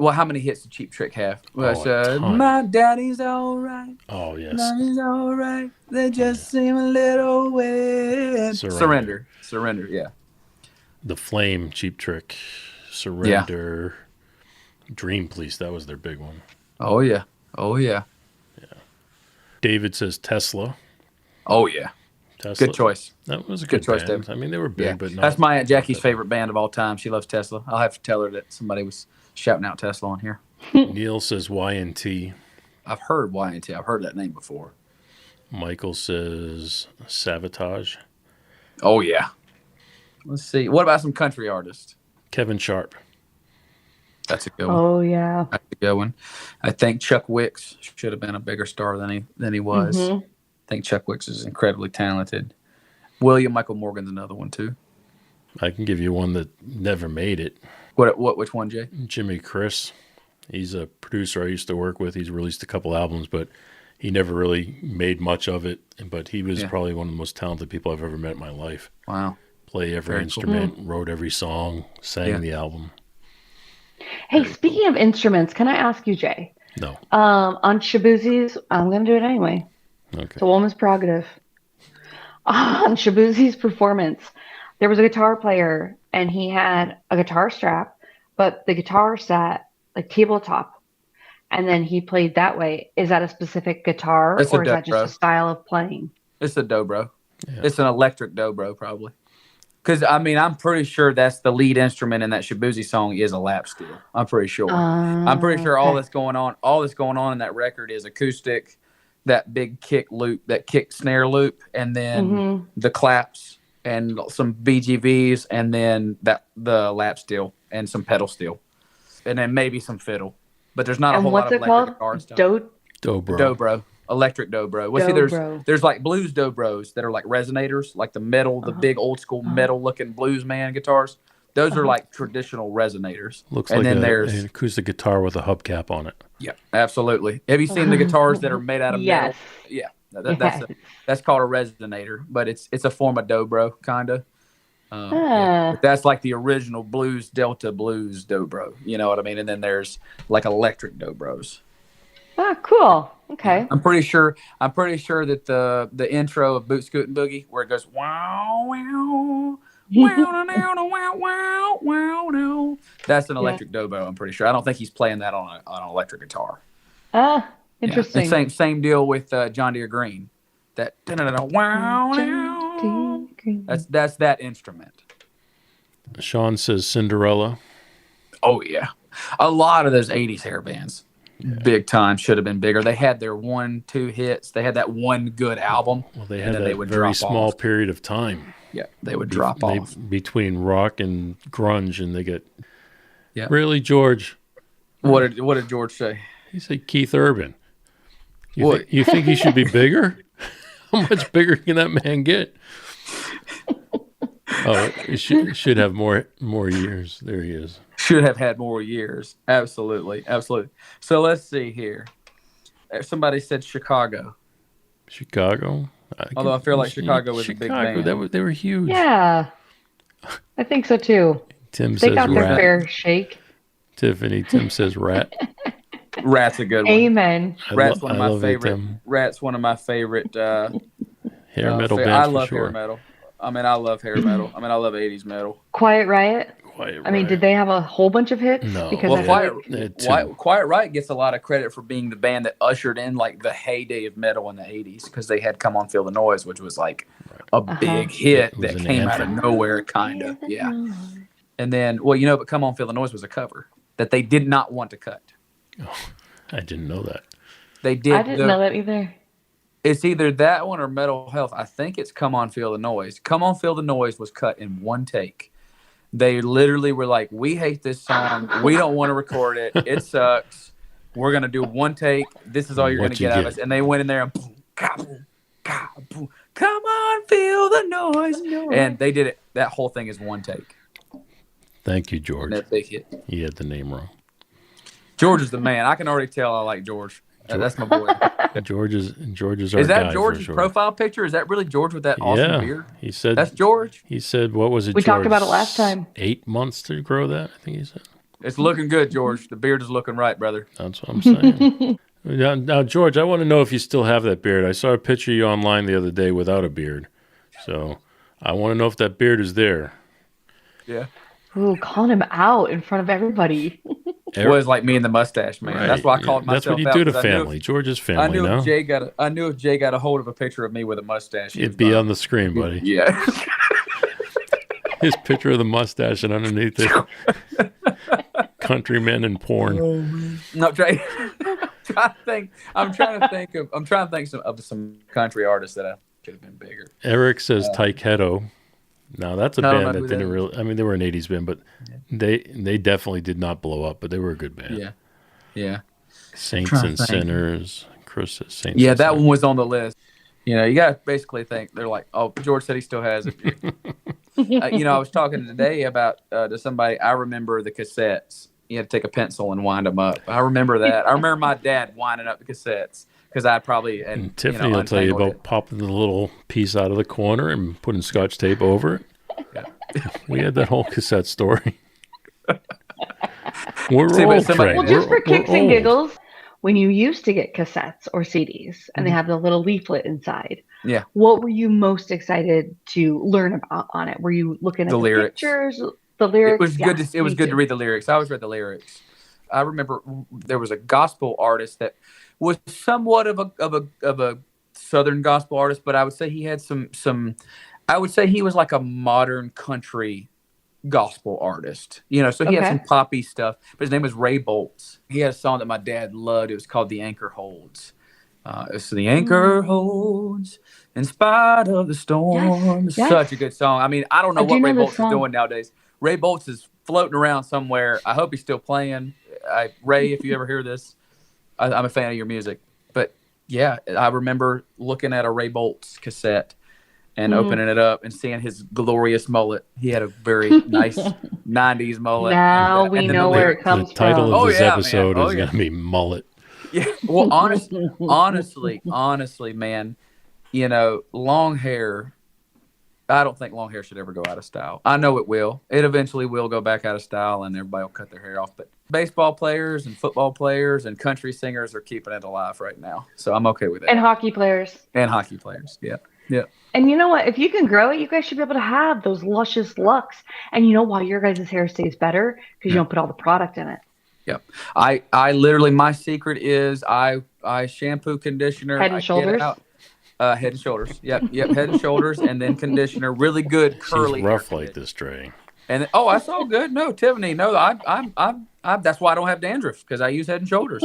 Well, how many hits did Cheap Trick have? A ton. My daddy's all right. Oh yes. Mommy's all right. They just seem a little weird. Surrender. Surrender. Yeah. The Flame, Cheap Trick, Surrender, Dream Police. That was their big one. Oh yeah. Oh yeah. David says Tesla. Oh yeah. Tesla. Good choice. That was a Good good choice, band. David. I mean, they were big, Yeah. but not. That's my Aunt Jackie's favorite band of all time. She loves Tesla. I'll have to tell her that somebody was shouting out Tesla on here. Neil says YNT. I've heard YNT. I've heard that name before. Michael says Savatage. Oh yeah. Let's see. What about some country artists? Kevin Sharp. That's a good one. Oh yeah. That's a good one. I think Chuck Wicks should have been a bigger star than he was. I think Chuck Wicks is incredibly talented. William Michael Morgan's another one too. I can give you one that never made it. Which one, Jay? Jimmy Chris. He's a producer I used to work with. He's released a couple albums, but he never really made much of it. But he was probably one of the most talented people I've ever met in my life. Wow. Play every Very instrument, wrote every song, sang the album. Hey, speaking of instruments, can I ask you, Jay? No. On Shabuzi's, I'm going to do it anyway. Okay. It's a woman's prerogative. On Shabuzi's performance, there was a guitar player, and he had a guitar strap, but the guitar sat like tabletop, and then he played that way. Is that a specific guitar, It's or a is that just dobro. a style of playing? It's a dobro. Yeah. It's an electric dobro, probably. Because I mean, I'm pretty sure that's the lead instrument in that Shabuzi song is a lap steel. I'm pretty sure. I'm pretty sure all that's going on in that record is acoustic, that big kick loop, that kick snare loop, and then the claps and some BGVs, and then the lap steel and some pedal steel, and then maybe some fiddle. But there's not a whole lot of electric guitar stuff. Dobro. Electric dobro. Well, see, there's like blues dobros that are like resonators, like the metal, the big old school metal looking blues man guitars. Those are like traditional resonators. Looks and like then an acoustic guitar with a hubcap on it. Yeah, absolutely. Have you seen the guitars that are made out of metal? Yeah, that's called a resonator, but it's a form of dobro, kind of. But that's like the original blues, Delta blues dobro. You know what I mean? And then there's like electric dobros. Ah, cool. Okay. I'm pretty sure that the intro of Boot Scootin' Boogie, where it goes wow wow wow wow wow wow wow, that's an electric dobro. I'm pretty sure. I don't think he's playing that on an electric guitar. Interesting. Yeah. And same deal with John Deere Green. That wow. That's that instrument. Sean says Cinderella. Oh yeah, a lot of those '80s hair bands, big time, should have been bigger. They had their 1-2 hits. They had that one good album. Well, they had that they would very drop small off. period of time. Yeah, they would drop off between rock and grunge, and they get. Yeah. Really, George? What did George say? He said Keith Urban. You think he should be bigger? How much bigger can that man get? Oh, he should have more years. There he is. Should have had more years. Absolutely. So let's see here. Somebody said Chicago. Although I feel like Chicago was a big band. They were huge. Yeah, I think so too. Tim they says got their Rat. fair shake. Tim says Rat. Rat's a good one. Amen. Rat's one of my favorite. Rat's one of my favorite hair metal bands. I love for sure. hair metal. I love hair metal. I love 80s metal. Quiet Riot. I mean, did they have a whole bunch of hits? No. Because Quiet Riot gets a lot of credit for being the band that ushered in like the heyday of metal in the 80s, because they had Come On Feel the Noise, which was like a big hit that came out of nowhere, kind of. Yeah. And then, but Come On Feel the Noise was a cover that they did not want to cut. Oh, I didn't know that. They did. I didn't know that either. It's either that one or Metal Health. I think it's Come On Feel the Noise. Come On Feel the Noise was cut in one take. They literally were like, we hate this song. We don't want to record it. It sucks. We're going to do one take. This is all you're going to get out of us. And they went in there and boom, boom, boom. Come on, feel the noise. And they did it. That whole thing is one take. Thank you, George. That big hit. You had the name wrong. George is the man. I can already tell I like George. That's my boy. George is our guy. Is that George's profile picture? Is that really George with that awesome beard? He said that's George. He said, "What was it?" We George? talked about it last time. 8 months to grow that. I think he said. It's looking good, George. The beard is looking right, brother. That's what I'm saying. now, George, I want to know if you still have that beard. I saw a picture of you online the other day without a beard, so I want to know if that beard is there. Yeah. Ooh, calling him out in front of everybody. It was like me and the mustache man. Right. That's why I called myself. That's what you do to family. George's family. I knew if Jay got a hold of a picture of me with a mustache, it'd be on the screen, buddy. Yeah. His picture of the mustache, and underneath it, countrymen and porn. No, Trey. I'm trying to think of some country artists that I could have been bigger. Eric says Taiketo. Now that's a band that didn't really. I mean, they were an '80s band, but they definitely did not blow up. But they were a good band. Yeah. Saints and Sinners. Chris says Saints. Yeah, that one was on the list. You got to basically think they're like, oh, George said he still has it. I was talking today about to somebody. I remember the cassettes. You had to take a pencil and wind them up. I remember that. I remember my dad winding up the cassettes. Because I probably and Tiffany will tell you about popping the little piece out of the corner and putting Scotch tape over it. Yeah. We had that whole cassette story. We're old, Trey. Well, just for kicks and giggles, when you used to get cassettes or CDs and they have the little leaflet inside, what were you most excited to learn about on it? Were you looking at the lyrics. Pictures, the lyrics? It was good. It was good to read the lyrics. I always read the lyrics. I remember there was a gospel artist that was somewhat of a Southern gospel artist, but I would say he had some. I would say he was like a modern country gospel artist. So he had some poppy stuff. But his name was Ray Boltz. He had a song that my dad loved. It was called "The Anchor Holds." It's "The Anchor Holds in spite of the storm." Yes. Such a good song. I mean, I don't know what Ray Boltz is doing nowadays. Ray Boltz is floating around somewhere. I hope he's still playing. Ray, if you ever hear this, I'm a fan of your music. But yeah, I remember looking at a Ray Boltz cassette and opening it up and seeing his glorious mullet. He had a very nice 90s mullet. Now we know where it comes from. The title of this episode is going to be Mullet. Yeah. Well, honestly, man, long hair, I don't think long hair should ever go out of style. I know it will. It eventually will go back out of style and everybody will cut their hair off. But baseball players and football players and country singers are keeping it alive right now. So I'm okay with that. And hockey players. Yeah. Yeah. And you know what? If you can grow it, you guys should be able to have those luscious looks. And you know why your guys' hair stays better? Because you don't put all the product in it. Yeah. I literally, my secret is I I shampoo, conditioner. Head and shoulders. Head and shoulders. Yep. Head and shoulders, and then conditioner. Really good curly. She's rough like this, Trey. And that's all good. No, Tiffany. No, I'm. That's why I don't have dandruff, because I use Head and Shoulders.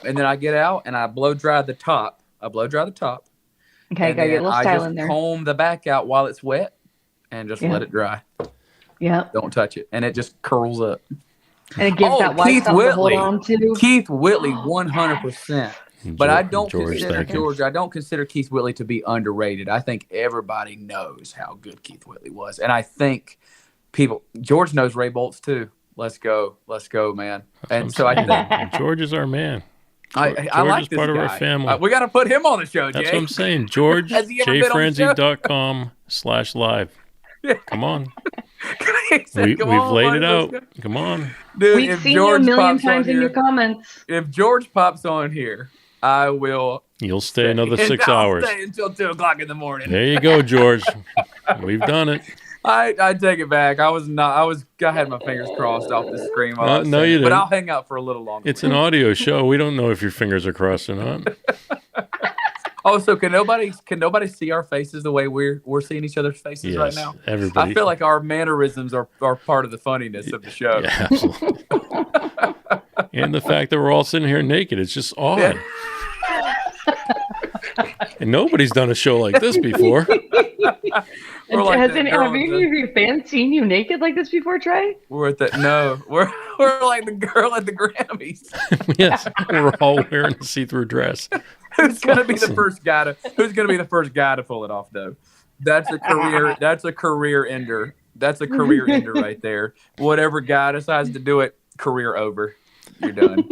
And then I get out and I blow dry the top. Okay, gotta get a little style in there. I just comb the back out while it's wet, and just let it dry. Yeah. Don't touch it, and it just curls up. And it gives that white stuff to hold on to. Keith Whitley, 100%. But I don't consider George. I don't consider Keith Whitley to be underrated. I think everybody knows how good Keith Whitley was, and I think George knows Ray Boltz too. Let's go, man. And so I think George is our man. I like this part guy. Of our family. We got to put him on the show, Jay. That's what I'm saying. George, jfrenzy.com/live. Yeah. Come on. We've laid it out. Come on. Dude, we've seen you a million times in your comments. If George pops on here, I will. You'll stay another 6 hours. I'll stay until 2 o'clock in the morning. There you go, George. We've done it. I take it back. I had my fingers crossed off the screen. No, you didn't. But I'll hang out for a little longer. It's an audio show. We don't know if your fingers are crossed or not. Oh, so can nobody see our faces the way we're seeing each other's faces right now? Everybody. I feel like our mannerisms are part of the funniness of the show. Yeah, absolutely. And the fact that we're all sitting here naked, it's just odd. Yeah. And nobody's done a show like this before. Have any of your fans seen you naked like this before, Trey? We're like the girl at the Grammys. Yes, we're all wearing a see-through dress. Who's gonna be the first guy to pull it off though? That's a career ender. That's a career ender right there. Whatever guy decides to do it, career over. You're done.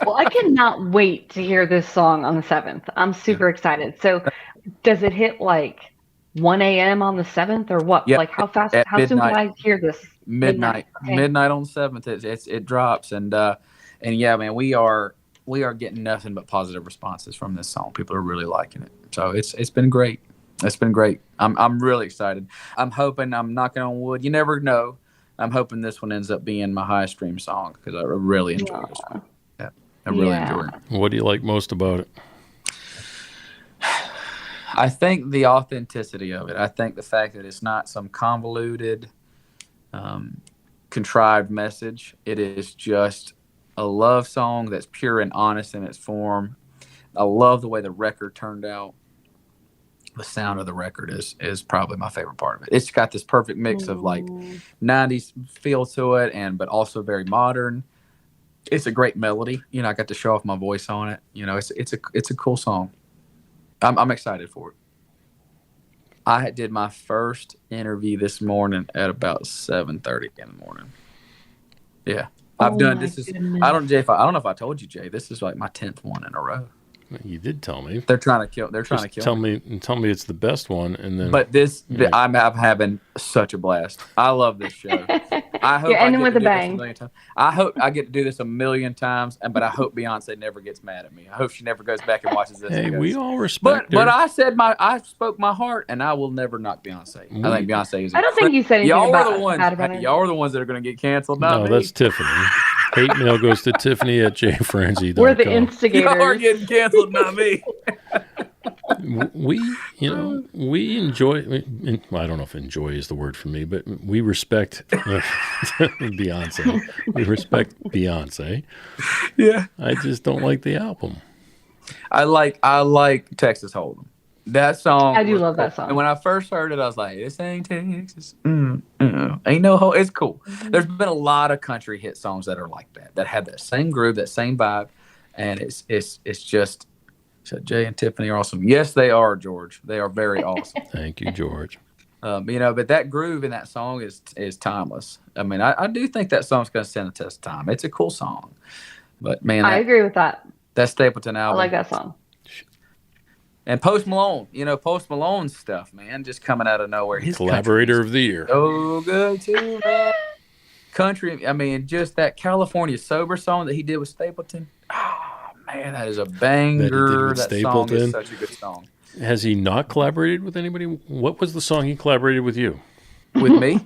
Well, I cannot wait to hear this song on the 7th. I'm super excited. So does it hit like 1 a.m. on the 7th or what? Yep. Like how soon can I hear this? Midnight. Okay. Midnight on the 7th. It drops. And yeah, man, we are getting nothing but positive responses from this song. People are really liking it. So it's been great. It's been great. I'm really excited. I'm hoping, I'm knocking on wood. You never know. I'm hoping this one ends up being my highest stream song because I really enjoy this one. Yeah, I really enjoy it. What do you like most about it? I think the authenticity of it. I think the fact that it's not some convoluted, contrived message. It is just a love song that's pure and honest in its form. I love the way the record turned out. The sound of the record is probably my favorite part of it. It's got this perfect mix of like 90s feel to it, but also very modern. It's a great melody. You know, I got to show off my voice on it. You know, it's a cool song. I'm excited for it. I did my first interview this morning at about 7:30 in the morning. Yeah, I've done this. Goodness. I don't know if I told you, Jay. This is like my 10th one in a row. You did tell me. They're trying to kill me. Tell me it's the best one, and then. But I'm having such a blast. I love this show. I hope I get to do this a million times. I hope I get to do this a million times, but I hope Beyonce never gets mad at me. I hope she never goes back and watches this. Hey, we all respect her. But I spoke my heart, and I will never knock Beyonce. I think Beyonce is. I don't think you said anything y'all about are the ones. Y'all are the ones that are going to get canceled. No, that's Tiffany. Hate mail goes to Tiffany at jfrenzy.com. We're the instigators. Y'all are getting canceled, not me. We enjoy. I don't know if enjoy is the word for me, but we respect Beyonce. We respect Beyonce. Yeah, I just don't like the album. I like Texas Hold'em. That song. I do love that song. And when I first heard it, I was like, "This ain't Texas. Ain't no ho." It's cool. Mm-hmm. There's been a lot of country hit songs that are like that have that same groove, that same vibe, and it's just. So Jay and Tiffany are awesome. Yes, they are, George. They are very awesome. Thank you, George. But that groove in that song is timeless. I mean, I do think that song's going to stand the test of time. It's a cool song. But, man. I agree with that. That Stapleton album. I like that song. And Post Malone. Post Malone's stuff, man, just coming out of nowhere. His Collaborator of the Year. So good, too, man. Country, I mean, just that California Sober song that he did with Stapleton. Man, that is a banger. That song is such a good song. Has he not collaborated with anybody? What was the song he collaborated with you? With me?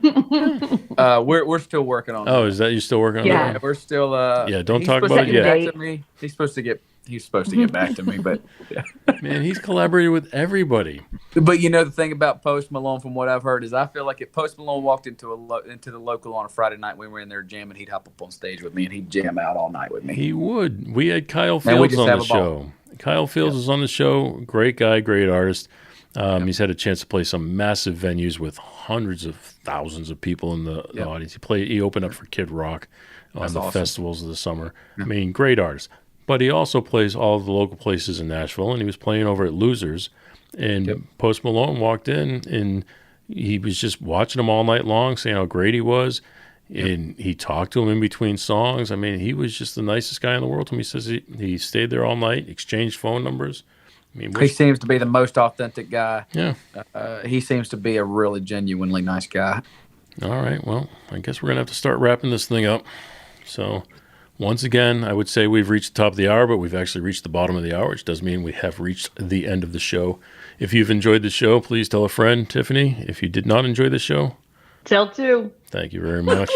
We're still working on. Oh, is that you still working on Yeah. that? We're still. Yeah, don't he's talk supposed about to it get yet. back to me. He's supposed to get back to me, but yeah. Man, he's collaborated with everybody. But you know the thing about Post Malone, from what I've heard, is I feel like if Post Malone walked into the local on a Friday night, we were in there jamming, he'd hop up on stage with me and he'd jam out all night with me. He would. We had Kyle And we Fields just on have the a ball. show. Kyle Fields was on the show. Great guy, great artist. He's had a chance to play some massive venues with hundreds of thousands of people in the audience. He opened up for Kid Rock on That's the awesome. festivals of the summer. I mean, great artist. But he also plays all the local places in Nashville, and he was playing over at Losers. And Post Malone walked in, and he was just watching him all night long, saying how great he was. And he talked to him in between songs. I mean, he was just the nicest guy in the world to me. He says he stayed there all night, exchanged phone numbers. I mean, He seems to be the most authentic guy. yeah. He seems to be a really genuinely nice guy. All right. Well, I guess we're going to have to start wrapping this thing up. So, once again, I would say we've reached the top of the hour, but we've actually reached the bottom of the hour, which does mean we have reached the end of the show. If you've enjoyed the show, please tell a friend, Tiffany. If you did not enjoy the show, Tell two. thank you very much.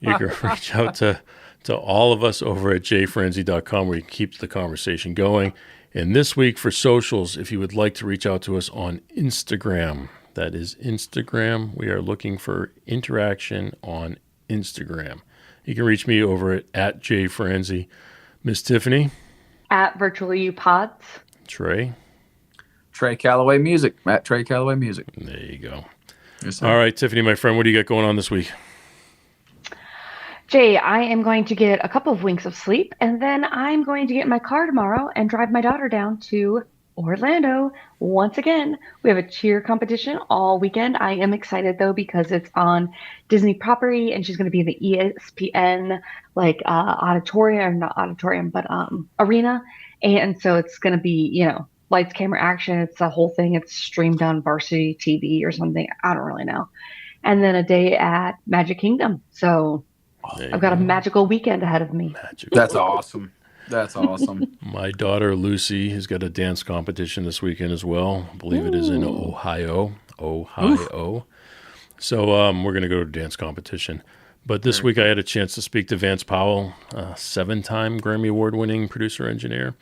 You can reach out to all of us over at jfrenzy.com where you can keep the conversation going. And this week for socials, if you would like to reach out to us on Instagram, that is Instagram. We are looking for interaction on Instagram. You can reach me over at jfrenzy. Miss Tiffany, At Virtually You Pods. Trey. Trey Calloway Music. At Trey Calloway Music. There you go. Yes, sir. All right, Tiffany, my friend, what do you got going on this week? Jay, I am going to get a couple of winks of sleep, and then I'm going to get in my car tomorrow and drive my daughter down to Orlando. Once again, we have a cheer competition all weekend. I am excited, though, because it's on Disney property, and she's going to be in the ESPN, auditorium, or not auditorium, but arena. And so it's going to be, lights, camera, action. It's a whole thing. It's streamed on Varsity TV or something. I don't really know. And then a day at Magic Kingdom. So I've got a magical weekend ahead of me. That's awesome. That's awesome. My daughter Lucy has got a dance competition this weekend as well. I believe it is in Ohio. So we're going to go to a dance competition. But this week I had a chance to speak to Vance Powell, a 7-time Grammy Award-winning producer-engineer.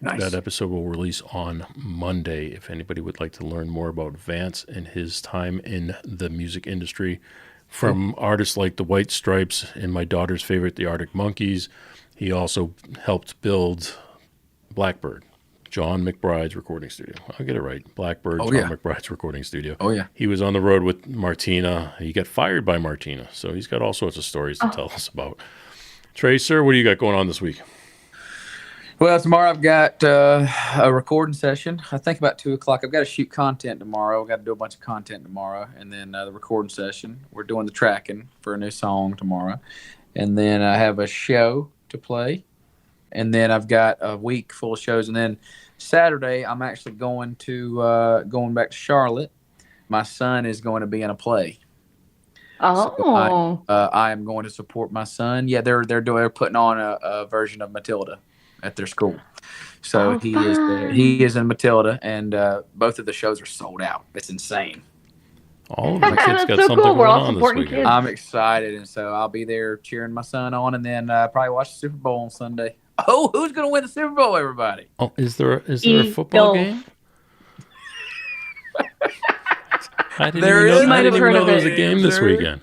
Nice. That episode will release on Monday. If anybody would like to learn more about Vance and his time in the music industry, from artists like the White Stripes and my daughter's favorite, the Arctic Monkeys. He also helped build Blackbird, John McBride's recording studio. I'll get it right. Blackbird, John McBride's recording studio. Oh, yeah. He was on the road with Martina. He got fired by Martina. So he's got all sorts of stories to tell us about. Trey, sir, what do you got going on this week? Well, tomorrow I've got a recording session. I think about 2 o'clock. I've got to shoot content tomorrow. I've got to do a bunch of content tomorrow. And then the recording session. We're doing the tracking for a new song tomorrow. And then I have a show to play. And then I've got a week full of shows. And then Saturday, I'm actually going back to Charlotte. My son is going to be in a play. Oh. So I am going to support my son. Yeah, they're putting on a version of Matilda at their school. So he is in Matilda, and both of the shows are sold out. It's insane. All of my kids got so something cool. We're going all on this supporting weekend. kids. I'm excited, and so I'll be there cheering my son on, and then probably watch the Super Bowl on Sunday. Oh, who's going to win the Super Bowl, everybody? Oh, is there a football game? I didn't There even is. know, You might I have didn't heard even know of there was it. a game this There is. weekend.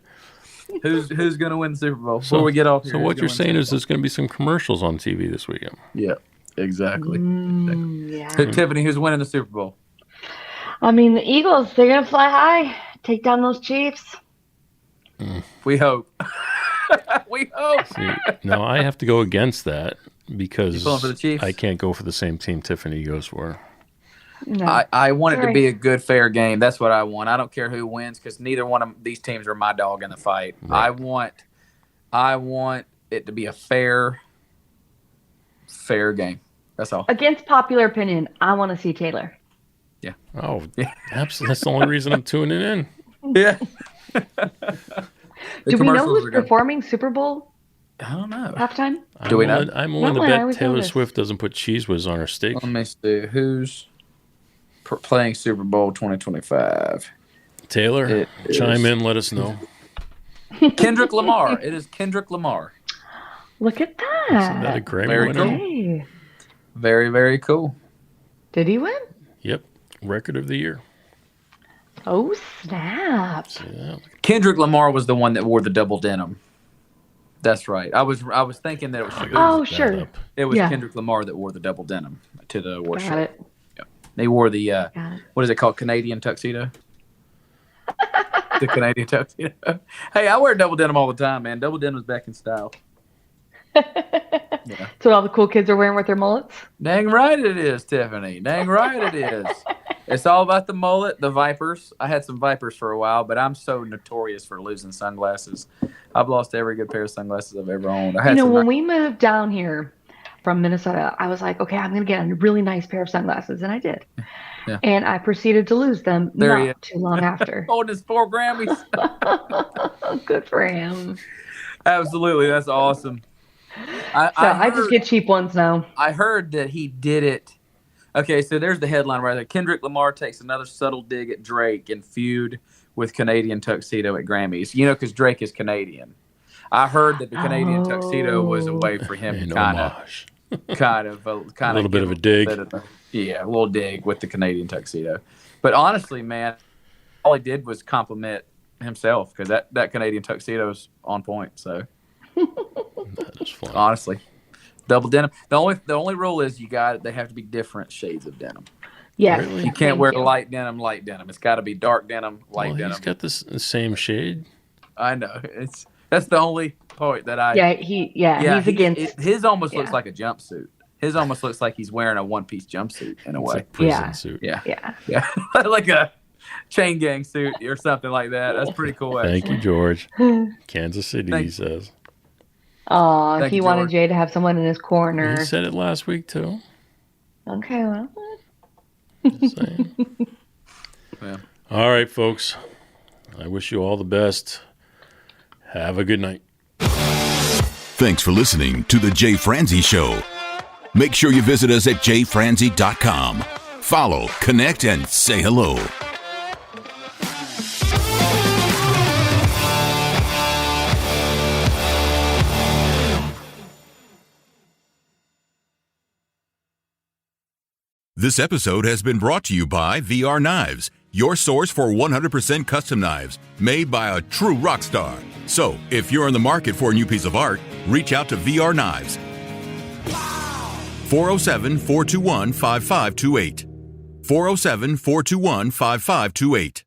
Who's going to win the Super Bowl? Before we get off here, So who's what gonna you're win the saying Super is there's going to be some commercials on TV this weekend. Bowl? Yeah, exactly. Yeah. Tiffany, who's winning the Super Bowl? I mean, the Eagles, they're going to fly high, take down those Chiefs. We hope. We hope. See, no, I have to go against that because You pulling for the Chiefs? I can't go for the same team Tiffany goes for. No. I want it to Sorry. be a good, fair game. That's what I want. I don't care who wins because neither one of these teams are my dog in the fight. Right. I want it to be a fair game. That's all. Against popular opinion, I want to see Taylor. Oh, Yeah. absolutely. That's the only reason I'm tuning in. Yeah. Do we know who's performing Super Bowl I don't know. halftime? Do we know? I'm willing to No, I bet always Taylor notice. Swift doesn't put cheese whiz on her steak. Let me see. Who's playing Super Bowl 2025? Taylor, chime in, let us know. Kendrick Lamar. It is Kendrick Lamar. Look at that. Isn't that a Grammy Very winner? cool. Hey. Very, very cool. Did he win? Yep. Record of the year. Oh, snap. See that? Kendrick Lamar was the one that wore the double denim. That's right. I was thinking that it was. Oh, sure. It was Yeah. Kendrick Lamar that wore the double denim to the award show. Got it. They wore the Got it. what is it called? Canadian tuxedo. The Canadian tuxedo. Hey, I wear double denim all the time, man. Double denim is back in style. Yeah. So all the cool kids are wearing with their mullets? Dang right it is, Tiffany. Dang right it is. It's all about the mullet, the Vipers. I had some Vipers for a while, but I'm so notorious for losing sunglasses. I've lost every good pair of sunglasses I've ever owned. When we moved down here from Minnesota, I was like, okay, I'm going to get a really nice pair of sunglasses. And I did. Yeah. And I proceeded to lose them not too long after. Holding his 4 Grammys. Good for him. Absolutely. That's awesome. I just get cheap ones now. I heard that he did it. Okay, so there's the headline right there. Kendrick Lamar takes another subtle dig at Drake and feud with Canadian tuxedo at Grammys. You know, because Drake is Canadian. I heard that the Canadian tuxedo was a way for him to kind of a little bit of a dig. A little dig with the Canadian tuxedo. But honestly, man, all he did was compliment himself because that Canadian tuxedo is on point. So that is fun. Honestly. Double denim. The only rule is they have to be different shades of denim. Yeah. Really? You can't wear light denim. It's got to be dark denim, light denim. He's got the same shade. I know. That's the only point that I. Yeah, he's against. His almost looks like a jumpsuit. His almost looks like he's wearing a one-piece jumpsuit in a way. Like prison suit. Yeah. Like a chain gang suit or something like that. That's pretty cool. Actually. Thank you, George. Kansas City, he says. Oh, he wanted Jay to have someone in his corner. He said it last week too. Okay, well. Just saying. Yeah. All right, folks. I wish you all the best. Have a good night. Thanks for listening to The Jay Franzi Show. Make sure you visit us at jfranzi.com. Follow, connect, and say hello. This episode has been brought to you by VR Knives, your source for 100% custom knives made by a true rock star. So, if you're in the market for a new piece of art, reach out to VR Knives. 407-421-5528. 407-421-5528.